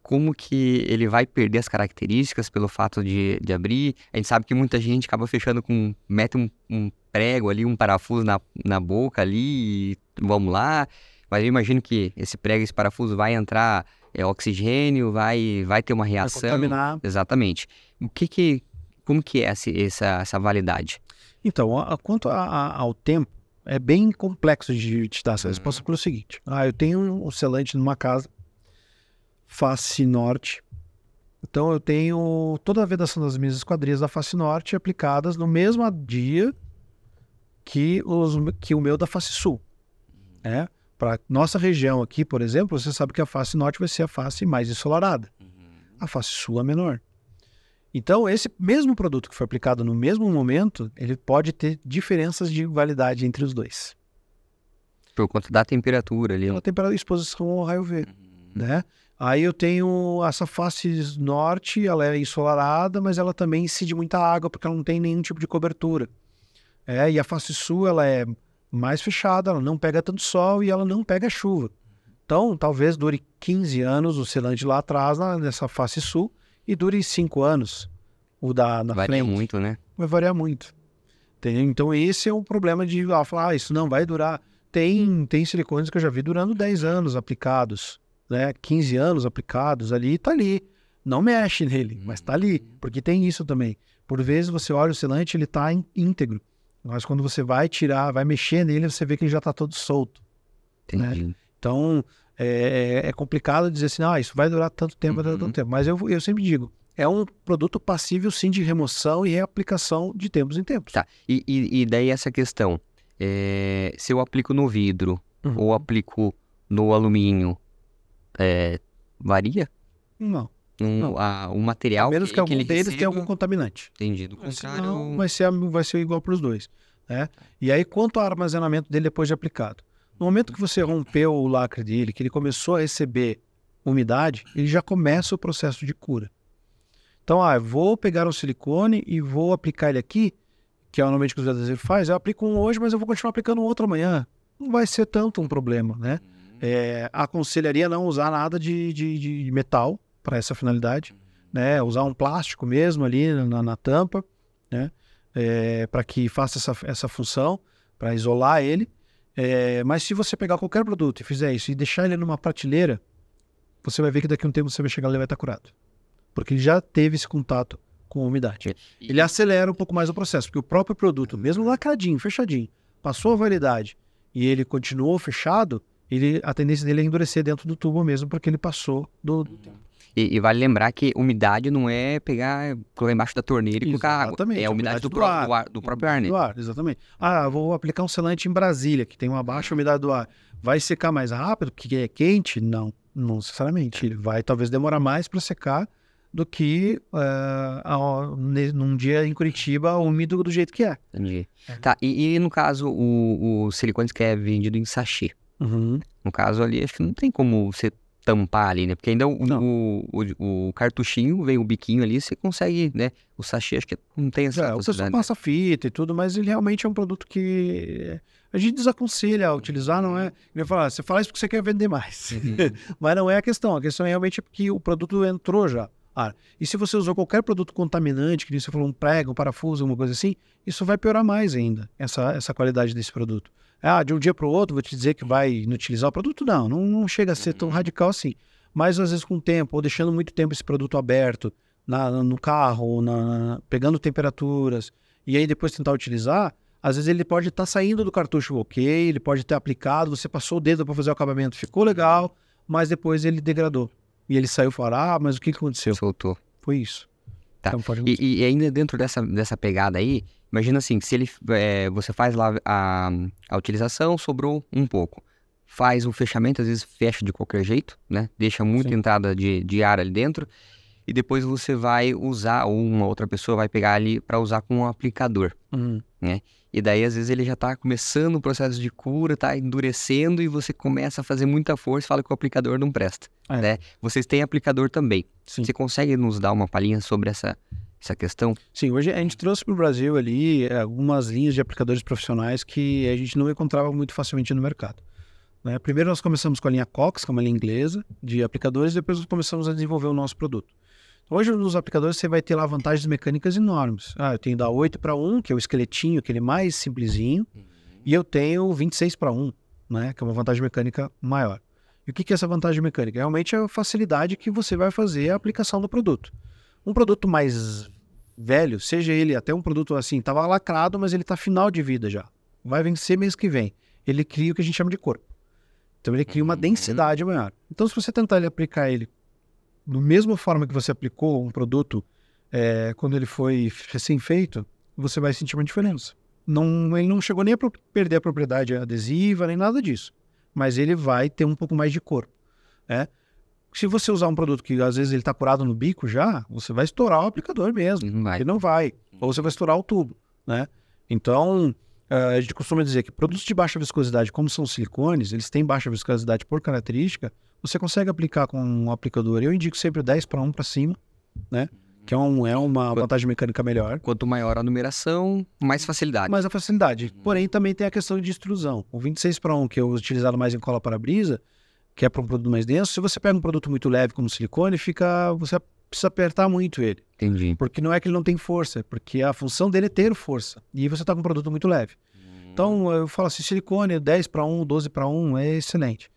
Como que ele vai perder as características pelo fato de abrir? A gente sabe que muita gente acaba fechando mete um prego ali, um parafuso na boca ali e vamos lá. Mas eu imagino que esse prego, esse parafuso vai entrar oxigênio, vai ter uma reação. Vai contaminar. Exatamente. Como que é essa validade? Então, quanto ao tempo, é bem complexo de te dar essa resposta pelo seguinte. Eu tenho um selante numa casa, face norte. Então eu tenho toda a vedação das minhas esquadrias da face norte aplicadas no mesmo dia que o meu da face sul. Para nossa região aqui, por exemplo, você sabe que a face norte vai ser a face mais ensolarada. A face sul é menor. Então esse mesmo produto que foi aplicado no mesmo momento, ele pode ter diferenças de validade entre os dois. Por conta da temperatura ali. Pela temperatura e exposição ao raio V, né? Aí eu tenho essa face norte, ela é ensolarada, mas ela também incide muita água, porque ela não tem nenhum tipo de cobertura. E a face sul, ela é mais fechada, ela não pega tanto sol e ela não pega chuva. Então, talvez dure 15 anos o selante lá atrás, nessa face sul, e dure 5 anos o na frente. Varia muito, né? Vai variar muito. Entendeu? Então, esse é um problema de falar, isso não vai durar. Tem silicones que eu já vi durando 10 anos aplicados, né? 15 anos aplicados ali, tá ali. Não mexe nele, mas tá ali, porque tem isso também. Por vezes você olha o selante, ele tá íntegro. Mas quando você vai tirar, vai mexer nele, você vê que ele já tá todo solto. Entendi. Né? Então, é complicado dizer assim, isso vai durar tanto tempo, vai durar tanto tempo. Mas eu sempre digo, é um produto passível sim de remoção e reaplicação de tempos em tempos. Tá, e daí essa questão, se eu aplico no vidro ou aplico no alumínio, varia? Não. O material, a menos que algum deles tenha algum contaminante. Entendi. Do contrário, não, vai ser igual para os dois. Né? E aí, quanto ao armazenamento dele depois de aplicado? No momento que você rompeu o lacre dele, que ele começou a receber umidade, ele já começa o processo de cura. Então, eu vou pegar um silicone e vou aplicar ele aqui, que é normalmente o que os adesivos faz, eu aplico um hoje, mas eu vou continuar aplicando outro amanhã. Não vai ser tanto um problema, né? Aconselharia não usar nada de metal para essa finalidade, né? Usar um plástico mesmo ali na tampa, né? Para que faça essa função, para isolar ele. Mas se você pegar qualquer produto e fizer isso e deixar ele numa prateleira, você vai ver que daqui a um tempo você vai chegar lá e vai estar curado. Porque ele já teve esse contato com a umidade. Ele acelera um pouco mais o processo, porque o próprio produto, mesmo lacradinho, fechadinho, passou a validade e ele continuou fechado, a tendência dele é endurecer dentro do tubo mesmo, porque ele passou do tempo. E vale lembrar que umidade não é colocar embaixo da torneira e colocar água. É a umidade do próprio ar, né? Do ar, exatamente. Vou aplicar um selante em Brasília, que tem uma baixa umidade do ar. Vai secar mais rápido, porque é quente? Não necessariamente. Ele vai talvez demorar mais para secar do que num dia em Curitiba, úmido do jeito que é. Entendi. Tá, e no caso, o silicone que é vendido em sachê. No caso ali, acho que não tem como você tampar ali, né? Porque ainda o cartuchinho, vem o biquinho ali, você consegue, né? O sachê, acho que não tem essa possibilidade. O pessoal passa fita e tudo, mas ele realmente é um produto que a gente desaconselha a utilizar, não é? Você fala isso porque você quer vender mais. Mas não é a questão é realmente porque o produto entrou já. E se você usou qualquer produto contaminante, que nem você falou, um prego, um parafuso, alguma coisa assim, isso vai piorar mais ainda, essa qualidade desse produto. De um dia para o outro, vou te dizer que vai inutilizar o produto? Não chega a ser tão radical assim. Mas às vezes com o tempo, ou deixando muito tempo esse produto aberto no carro, pegando temperaturas, e aí depois tentar utilizar, às vezes ele pode estar saindo do cartucho ok, ele pode ter aplicado, você passou o dedo para fazer o acabamento, ficou legal, mas depois ele degradou. E ele saiu fora, mas o que aconteceu? Soltou. Foi isso. Tá. Então, e ainda dentro dessa pegada aí, imagina assim, se você faz lá a utilização, sobrou um pouco. Faz o fechamento, às vezes fecha de qualquer jeito, né? Deixa muita entrada de ar ali dentro. E depois você vai usar, ou uma outra pessoa vai pegar ali para usar com um aplicador, né? E daí, às vezes, ele já tá começando o processo de cura, tá endurecendo e você começa a fazer muita força e fala que o aplicador não presta, né? Vocês têm aplicador também. Sim. Você consegue nos dar uma palhinha sobre essa questão? Sim, hoje a gente trouxe para o Brasil ali algumas linhas de aplicadores profissionais que a gente não encontrava muito facilmente no mercado. né? Primeiro nós começamos com a linha Cox, que é uma linha inglesa de aplicadores, depois nós começamos a desenvolver o nosso produto. Hoje nos aplicadores você vai ter lá vantagens mecânicas enormes. Eu tenho da 8:1, que é o esqueletinho, aquele mais simplesinho, e eu tenho 26:1, né? Que é uma vantagem mecânica maior. E o que é essa vantagem mecânica? Realmente é a facilidade que você vai fazer a aplicação do produto. Um produto mais velho, seja ele até um produto assim, estava lacrado, mas ele está final de vida já. Vai vencer mês que vem. Ele cria o que a gente chama de corpo. Então ele cria uma densidade maior. Então se você tentar aplicar ele da mesma forma que você aplicou um produto quando ele foi recém-feito, você vai sentir uma diferença. Ele não chegou nem a perder a propriedade adesiva, nem nada disso. Mas ele vai ter um pouco mais de corpo. Né? Se você usar um produto que às vezes ele está curado no bico já, você vai estourar o aplicador mesmo. Ele não vai. Ou você vai estourar o tubo. Né? Então, a gente costuma dizer que produtos de baixa viscosidade, como são os silicones, eles têm baixa viscosidade por característica, você consegue aplicar com um aplicador. Eu indico sempre 10:1 para cima, né? Que é uma vantagem mecânica melhor. Quanto maior a numeração, mais facilidade. Mais a facilidade. Porém, também tem a questão de extrusão. O 26:1, que é utilizado mais em cola para-brisa, que é para um produto mais denso, se você pega um produto muito leve como silicone, você precisa apertar muito ele. Entendi. Porque não é que ele não tem força, porque a função dele é ter força. E você está com um produto muito leve. Então, eu falo assim, silicone 10:1, 12:1 é excelente.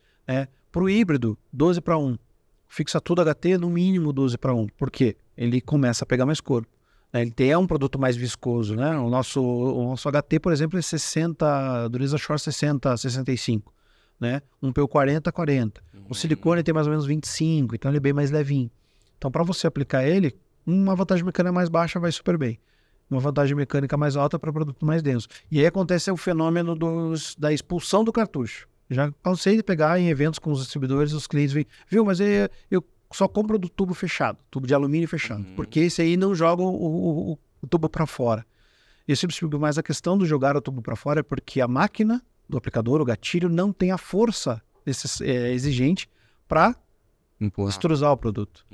Para o híbrido, 12:1. Fixa tudo HT no mínimo 12:1. Por quê? Ele começa a pegar mais corpo. Ele é um produto mais viscoso. Né? O nosso HT, por exemplo, é 60, dureza short 60, 65. Né? Um PU 40, 40. O silicone tem mais ou menos 25, então ele é bem mais levinho. Então, para você aplicar ele, uma vantagem mecânica mais baixa vai super bem. Uma vantagem mecânica mais alta para produto mais denso. E aí acontece o fenômeno da expulsão do cartucho. Já cansei de pegar em eventos com os distribuidores, os clientes vêm, viu, mas eu só compro do tubo fechado, tubo de alumínio fechado, porque esse aí não joga o tubo para fora. Eu sempre explico mais a questão do jogar o tubo para fora é porque a máquina do aplicador, o gatilho, não tem a força exigente para extrusar o produto.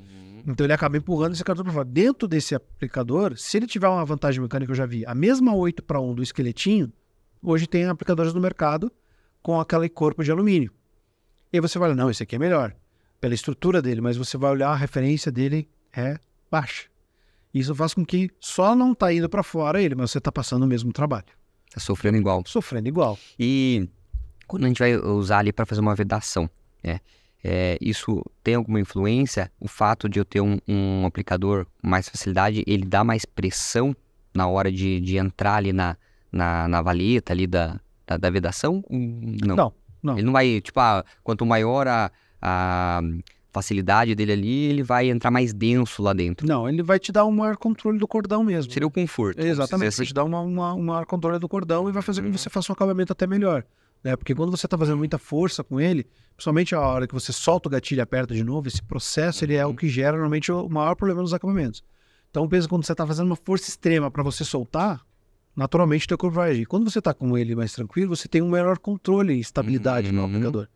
Então ele acaba empurrando esse cartucho para fora. Dentro desse aplicador, se ele tiver uma vantagem mecânica, eu já vi, a mesma 8:1 do esqueletinho, hoje tem aplicadores no mercado com aquele corpo de alumínio. E aí você vai olhar, não, esse aqui é melhor, pela estrutura dele, mas você vai olhar, a referência dele é baixa. Isso faz com que só não está indo para fora ele, mas você está passando o mesmo trabalho. Está sofrendo igual. Sofrendo igual. E quando a gente vai usar ali para fazer uma vedação, isso tem alguma influência? O fato de eu ter um aplicador com mais facilidade, ele dá mais pressão na hora de entrar ali na valeta ali da vedação? Não. Ele não vai, tipo, quanto maior a facilidade dele ali, ele vai entrar mais denso lá dentro. Não, ele vai te dar um maior controle do cordão mesmo. Seria o conforto. Exatamente, assim. vai te dar um maior controle do cordão e vai fazer com que você faça um acabamento até melhor. Né? Porque quando você está fazendo muita força com ele, principalmente a hora que você solta o gatilho e aperta de novo, esse processo ele é o que gera normalmente o maior problema nos acabamentos. Então pensa quando você está fazendo uma força extrema para você soltar, naturalmente o teu corpo vai agir. Quando você está com ele mais tranquilo, você tem um melhor controle e estabilidade no aplicador.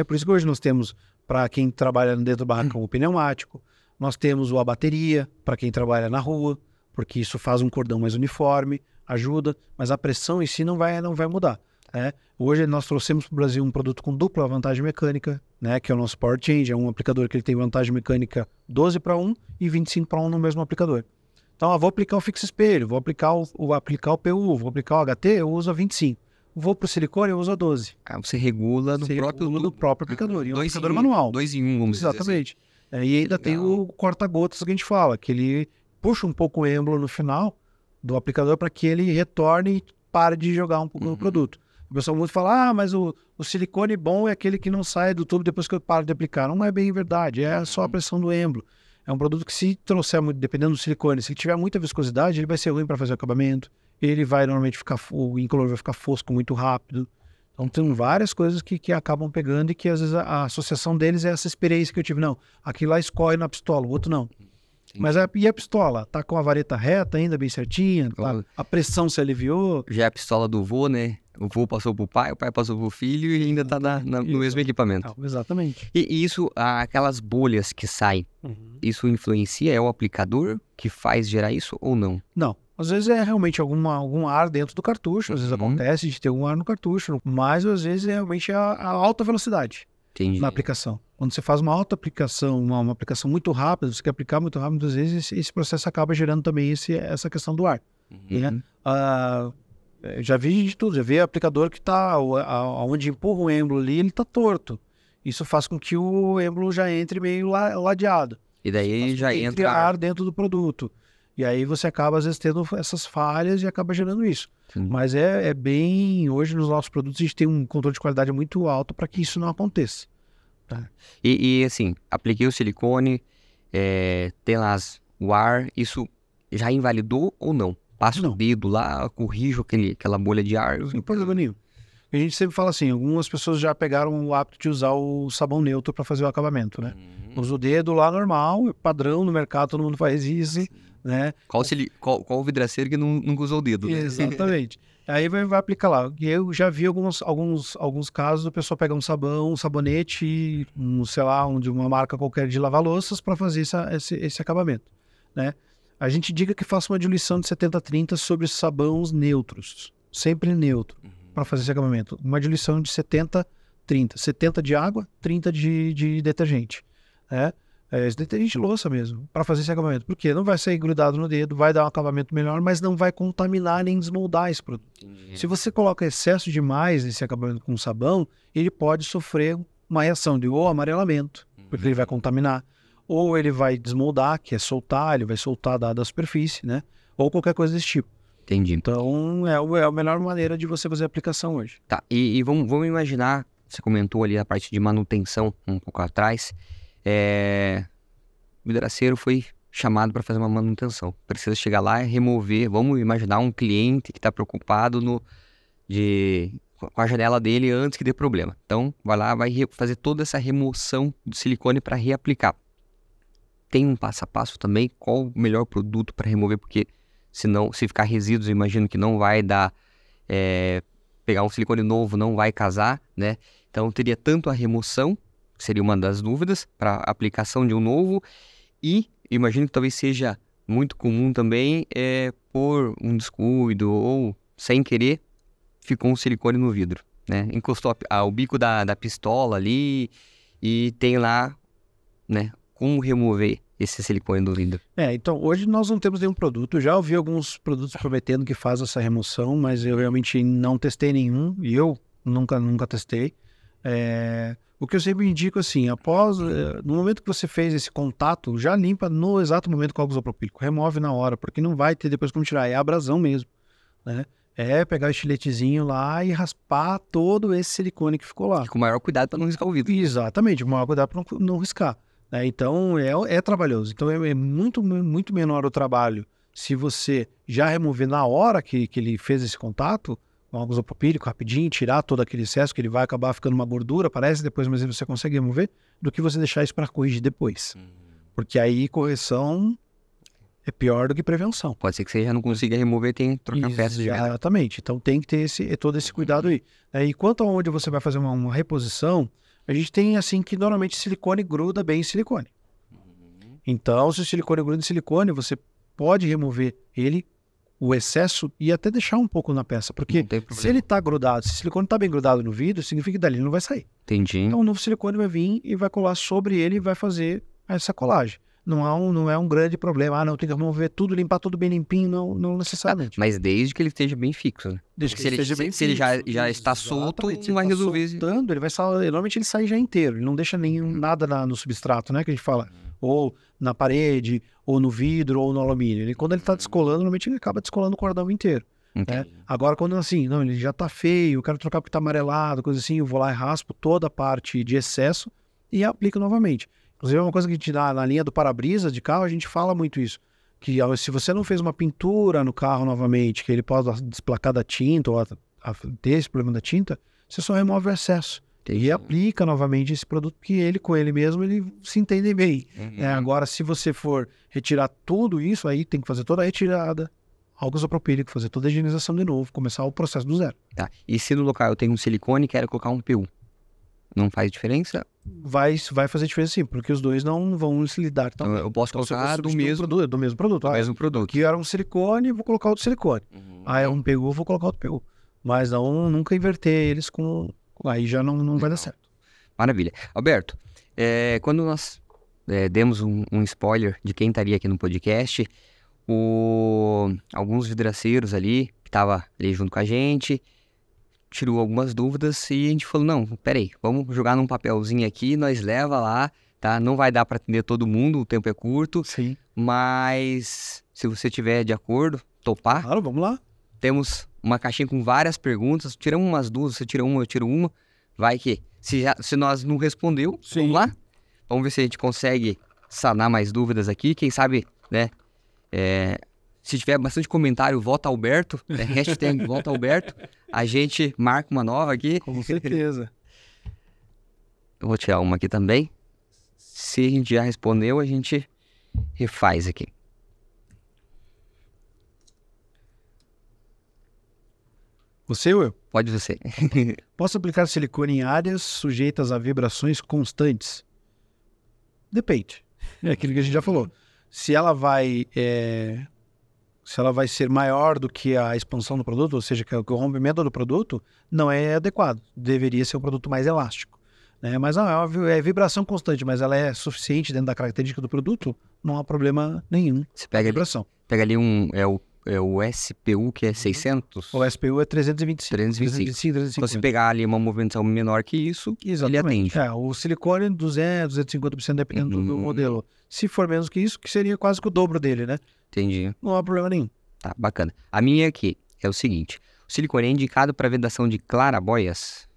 Por isso que hoje nós temos, para quem trabalha dentro do barracão, o pneumático, nós temos a bateria, para quem trabalha na rua, porque isso faz um cordão mais uniforme, ajuda, mas a pressão em si não vai mudar. Hoje nós trouxemos para o Brasil um produto com dupla vantagem mecânica, que é o nosso Power Change, é um aplicador que ele tem vantagem mecânica 12:1 e 25:1 no mesmo aplicador. Então, vou aplicar o fixa-espelho, vou aplicar o PU, vou aplicar o HT, eu uso a 25. Vou para o silicone, eu uso a 12. Você regula no próprio aplicador. E é um aplicador manual. 2 em 1, vamos dizer assim. Exatamente. E ainda tem o corta-gotas que a gente fala, que ele puxa um pouco o êmbolo no final do aplicador para que ele retorne e pare de jogar um pouco no produto. O pessoal muito fala, mas o silicone bom é aquele que não sai do tubo depois que eu paro de aplicar. Não é bem verdade, é só a pressão do êmbolo. É um produto que se trouxer muito, dependendo do silicone, se tiver muita viscosidade, ele vai ser ruim para fazer o acabamento. Ele vai normalmente o incolor vai ficar fosco muito rápido. Então tem várias coisas que acabam pegando e que às vezes a associação deles é essa experiência que eu tive. Não, aquilo lá escorre na pistola, o outro não. Mas e a pistola? Tá com a vareta reta ainda, bem certinha? A pressão se aliviou? Já é a pistola do vô, né? O vô passou pro pai, o pai passou pro filho e ainda tá no mesmo equipamento. Exatamente. E isso, aquelas bolhas que saem, isso influencia? É o aplicador que faz gerar isso ou não? Não. Às vezes é realmente algum ar dentro do cartucho, às vezes acontece de ter algum ar no cartucho, mas às vezes é realmente a alta velocidade na aplicação. Quando você faz uma alta aplicação, uma aplicação muito rápida, você quer aplicar muito rápido, às vezes esse processo acaba gerando também essa questão do ar. Né? Já vi de tudo, já vi aplicador que está, onde empurra o êmbolo ali, ele está torto. Isso faz com que o êmbolo já entre meio ladeado. E daí já entra ar dentro do produto. E aí você acaba, às vezes, tendo essas falhas e acaba gerando isso. Sim. Mas é bem... Hoje, nos nossos produtos, a gente tem um controle de qualidade muito alto para que isso não aconteça. Tá? E assim, apliquei o silicone, tem lá o ar, isso já invalidou ou não? Passa o dedo lá, corrijo aquela bolha de ar. Não tem problema nenhum. A gente sempre fala assim, algumas pessoas já pegaram o hábito de usar o sabão neutro para fazer o acabamento, né? Usa o dedo lá normal, padrão no mercado, todo mundo faz isso, né? Qual vidraceiro que nunca usou o dedo? Né? Exatamente. Aí vai aplicar lá. E eu já vi alguns casos do pessoal pegar um sabão, um sabonete, sei lá, de uma marca qualquer de lavar louças para fazer esse acabamento, né? A gente diga que faça uma diluição de 70-30 sobre sabões neutros, sempre neutro, para fazer esse acabamento. Uma diluição de 70-30, 70 de água, 30 de detergente, né? Esse detergente de louça mesmo, para fazer esse acabamento. Porque não vai sair grudado no dedo, vai dar um acabamento melhor, mas não vai contaminar nem desmoldar esse produto. Entendi. Se você coloca excesso demais nesse acabamento com sabão, ele pode sofrer uma reação de ou amarelamento, porque ele vai contaminar, ou ele vai desmoldar, que é soltar, ele vai soltar da superfície, né? Ou qualquer coisa desse tipo. Entendi. Então, é a melhor maneira de você fazer a aplicação hoje. Tá, e vamos imaginar, você comentou ali a parte de manutenção um pouco atrás, o vidraceiro foi chamado para fazer uma manutenção. Precisa chegar lá e remover, vamos imaginar um cliente que está preocupado com a janela dele antes que dê problema. Então, vai lá, vai fazer toda essa remoção do silicone para reaplicar. Tem um passo a passo também, qual o melhor produto para remover, porque se ficar resíduos, eu imagino que não vai dar, pegar um silicone novo não vai casar, né? Então teria tanto a remoção, que seria uma das dúvidas, para aplicação de um novo, e imagino que talvez seja muito comum também, por um descuido ou sem querer, ficou um silicone no vidro, né? Encostou o bico da pistola ali e tem lá, né? Como remover esse silicone do vidro? Então, hoje nós não temos nenhum produto. Já ouvi alguns produtos prometendo que faz essa remoção, mas eu realmente não testei nenhum, e eu nunca testei. O que eu sempre indico, assim, no momento que você fez esse contato, já limpa no exato momento com o álcool isopropílico. Remove na hora, porque não vai ter depois como tirar. É abrasão mesmo, né? Pegar o estiletezinho lá e raspar todo esse silicone que ficou lá. E com o maior cuidado para não riscar o vidro. Exatamente, com o maior cuidado para não riscar. Então, é trabalhoso. Então, é muito, muito menor o trabalho se você já remover na hora que ele fez esse contato, com álcool isopropílico, rapidinho, tirar todo aquele excesso, que ele vai acabar ficando uma gordura, parece depois, mas você consegue remover, do que você deixar isso para corrigir depois. Porque aí, correção é pior do que prevenção. Pode ser que você já não consiga remover, tem que trocar peças de verdade. Exatamente. Então, tem que ter todo esse cuidado aí. E quanto a onde você vai fazer uma reposição, a gente tem assim que normalmente silicone gruda bem em silicone. Então, se o silicone gruda em silicone, você pode remover o excesso e até deixar um pouco na peça. Porque se ele está grudado, se o silicone está bem grudado no vidro, significa que dali ele não vai sair. Entendi. Então, o novo silicone vai vir e vai colar sobre ele e vai fazer essa colagem. Não é um grande problema. Não, tem que remover tudo, limpar tudo bem limpinho, não necessariamente. Mas desde que ele esteja bem fixo, né? Desde que ele esteja bem fixo. Se ele já está solto, não vai resolver. Soltando, normalmente ele sai já inteiro, ele não deixa nada no substrato, né, que a gente fala. Ou na parede, ou no vidro, ou no alumínio. Quando ele está descolando, normalmente ele acaba descolando o cordão inteiro. Né? Agora, quando assim, não, ele já está feio, eu quero trocar porque está amarelado, coisa assim, eu vou lá e raspo toda a parte de excesso e aplico novamente. Inclusive, é uma coisa que a gente dá na linha do para-brisa de carro, a gente fala muito isso. Que se você não fez uma pintura no carro novamente, que ele pode desplacar da tinta ou ter esse problema da tinta, você só remove o excesso. E aplica novamente esse produto, porque ele, com ele mesmo, ele se entende bem. Agora, se você for retirar tudo isso, aí tem que fazer toda a retirada, álcool isopropílico, fazer toda a higienização de novo, começar o processo do zero. Tá. E se no local eu tenho um silicone e quero colocar um PU? Não faz diferença? vai fazer diferença sim, porque os dois não vão se lidar tão bem. Eu posso Então, se eu colocar for do substituir mesmo, do mesmo produto. mesmo produto. Aqui era um silicone, vou colocar outro silicone. Aí um pegou, vou colocar outro pegou. Mas não, nunca inverter eles com... Aí já não vai dar certo. Maravilha. Alberto, quando nós demos um spoiler de quem estaria aqui no podcast, alguns vidraceiros ali, que estavam ali junto com a gente, tirou algumas dúvidas e a gente falou, não, peraí, vamos jogar num papelzinho aqui, nós leva lá, tá? Não vai dar para atender todo mundo, o tempo é curto, Sim. mas se você tiver de acordo, topar, Claro, vamos lá. temos uma caixinha com várias perguntas, tiramos umas duas, você tira uma, eu tiro uma, vai que, se nós não respondeu, Sim. vamos lá, vamos ver se a gente consegue sanar mais dúvidas aqui, quem sabe, né, se tiver bastante comentário, vota Alberto, né, hashtag vota Alberto, a gente marca uma nova aqui. Com certeza. Eu vou tirar uma aqui também, se a gente já respondeu, a gente refaz aqui. Você, Will? Pode você. Posso aplicar silicone em áreas sujeitas a vibrações constantes? Depende. É aquilo que a gente já falou. Se ela vai ser maior do que a expansão do produto, ou seja, que o rompimento do produto, não é adequado. Deveria ser um produto mais elástico. Né? Mas não, é vibração constante, mas ela é suficiente dentro da característica do produto, não há problema nenhum. Você pega vibração. Pega ali o SPU, que é 600? O SPU é 325. 325. Então, se pegar ali uma movimentação menor que isso, exatamente, ele atende. O silicone 200, 250% dependendo do modelo. Se for menos que isso, que seria quase que o dobro dele, né? Entendi. Não há problema nenhum. Tá, bacana. A minha aqui é o seguinte, o silicone é indicado para vedação de clarabóias?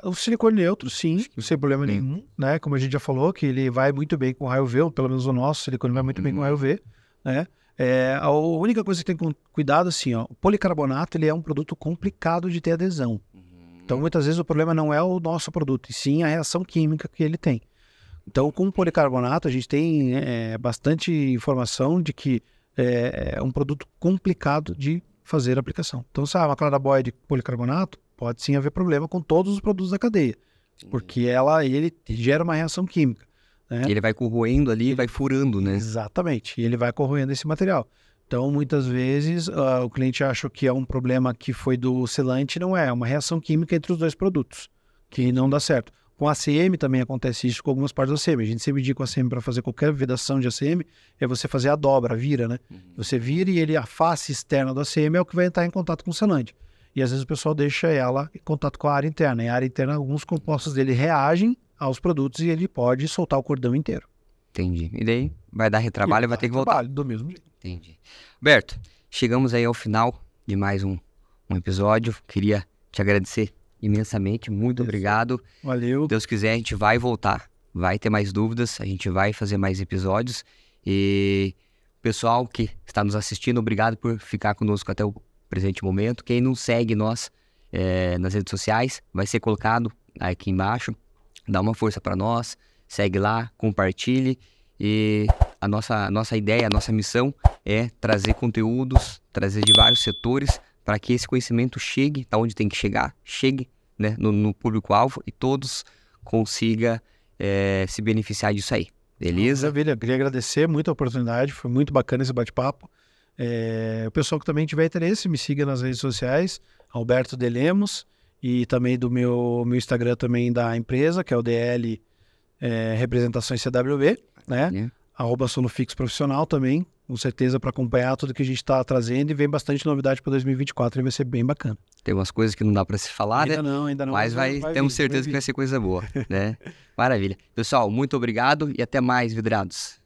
O silicone neutro, sim, sem problema nenhum, né? Como a gente já falou, que ele vai muito bem com raio UV, ou pelo menos o nosso silicone vai muito bem com raio UV, né? A única coisa que tem que ter cuidado, assim, ó, o policarbonato, ele é um produto complicado de ter adesão. Então, muitas vezes o problema não é o nosso produto, e sim a reação química que ele tem. Então, com o policarbonato, a gente tem bastante informação de que é um produto complicado de fazer a aplicação. Então, se uma clarabóia de policarbonato, pode sim haver problema com todos os produtos da cadeia, porque ele gera uma reação química. Né? Ele vai corroendo ali, vai furando, né? Exatamente, e ele vai corroendo esse material. Então, muitas vezes, o cliente acha que é um problema que foi do selante, não é uma reação química entre os dois produtos, que não dá certo. Com ACM também acontece isso com algumas partes do ACM. A gente sempre indica o ACM para fazer qualquer vedação de ACM, é você fazer a dobra, a vira, né? Você vira e a face externa do ACM é o que vai entrar em contato com o selante. E às vezes o pessoal deixa ela em contato com a área interna. E a área interna, alguns compostos dele reagem aos produtos e ele pode soltar o cordão inteiro. Entendi. E daí vai dar retrabalho e vai ter que voltar. Do mesmo jeito. Entendi. Alberto, chegamos aí ao final de mais um episódio. Queria te agradecer imensamente. Muito obrigado. Valeu. Deus quiser, a gente vai voltar. Vai ter mais dúvidas. A gente vai fazer mais episódios. E pessoal que está nos assistindo, obrigado por ficar conosco até o presente momento. Quem não segue nós nas redes sociais, vai ser colocado aqui embaixo. Dá uma força para nós, segue lá, compartilhe. E a nossa ideia, a nossa missão é trazer conteúdos, trazer de vários setores para que esse conhecimento chegue aonde tem que chegar, chegue, né, no público-alvo e todos consigam se beneficiar disso aí. Beleza? Maravilha, eu queria agradecer muito a oportunidade, foi muito bacana esse bate-papo. O pessoal que também tiver interesse, me siga nas redes sociais, Alberto de Lemos, e também do meu Instagram também da empresa, que é o DL Representações CWB, né? @Solofix Profissional também, com certeza para acompanhar tudo que a gente está trazendo, e vem bastante novidade para 2024 e vai ser bem bacana. Tem umas coisas que não dá para se falar, ainda não. Mas temos certeza que vai ser coisa boa, né? Maravilha. Pessoal, muito obrigado e até mais, vidrados.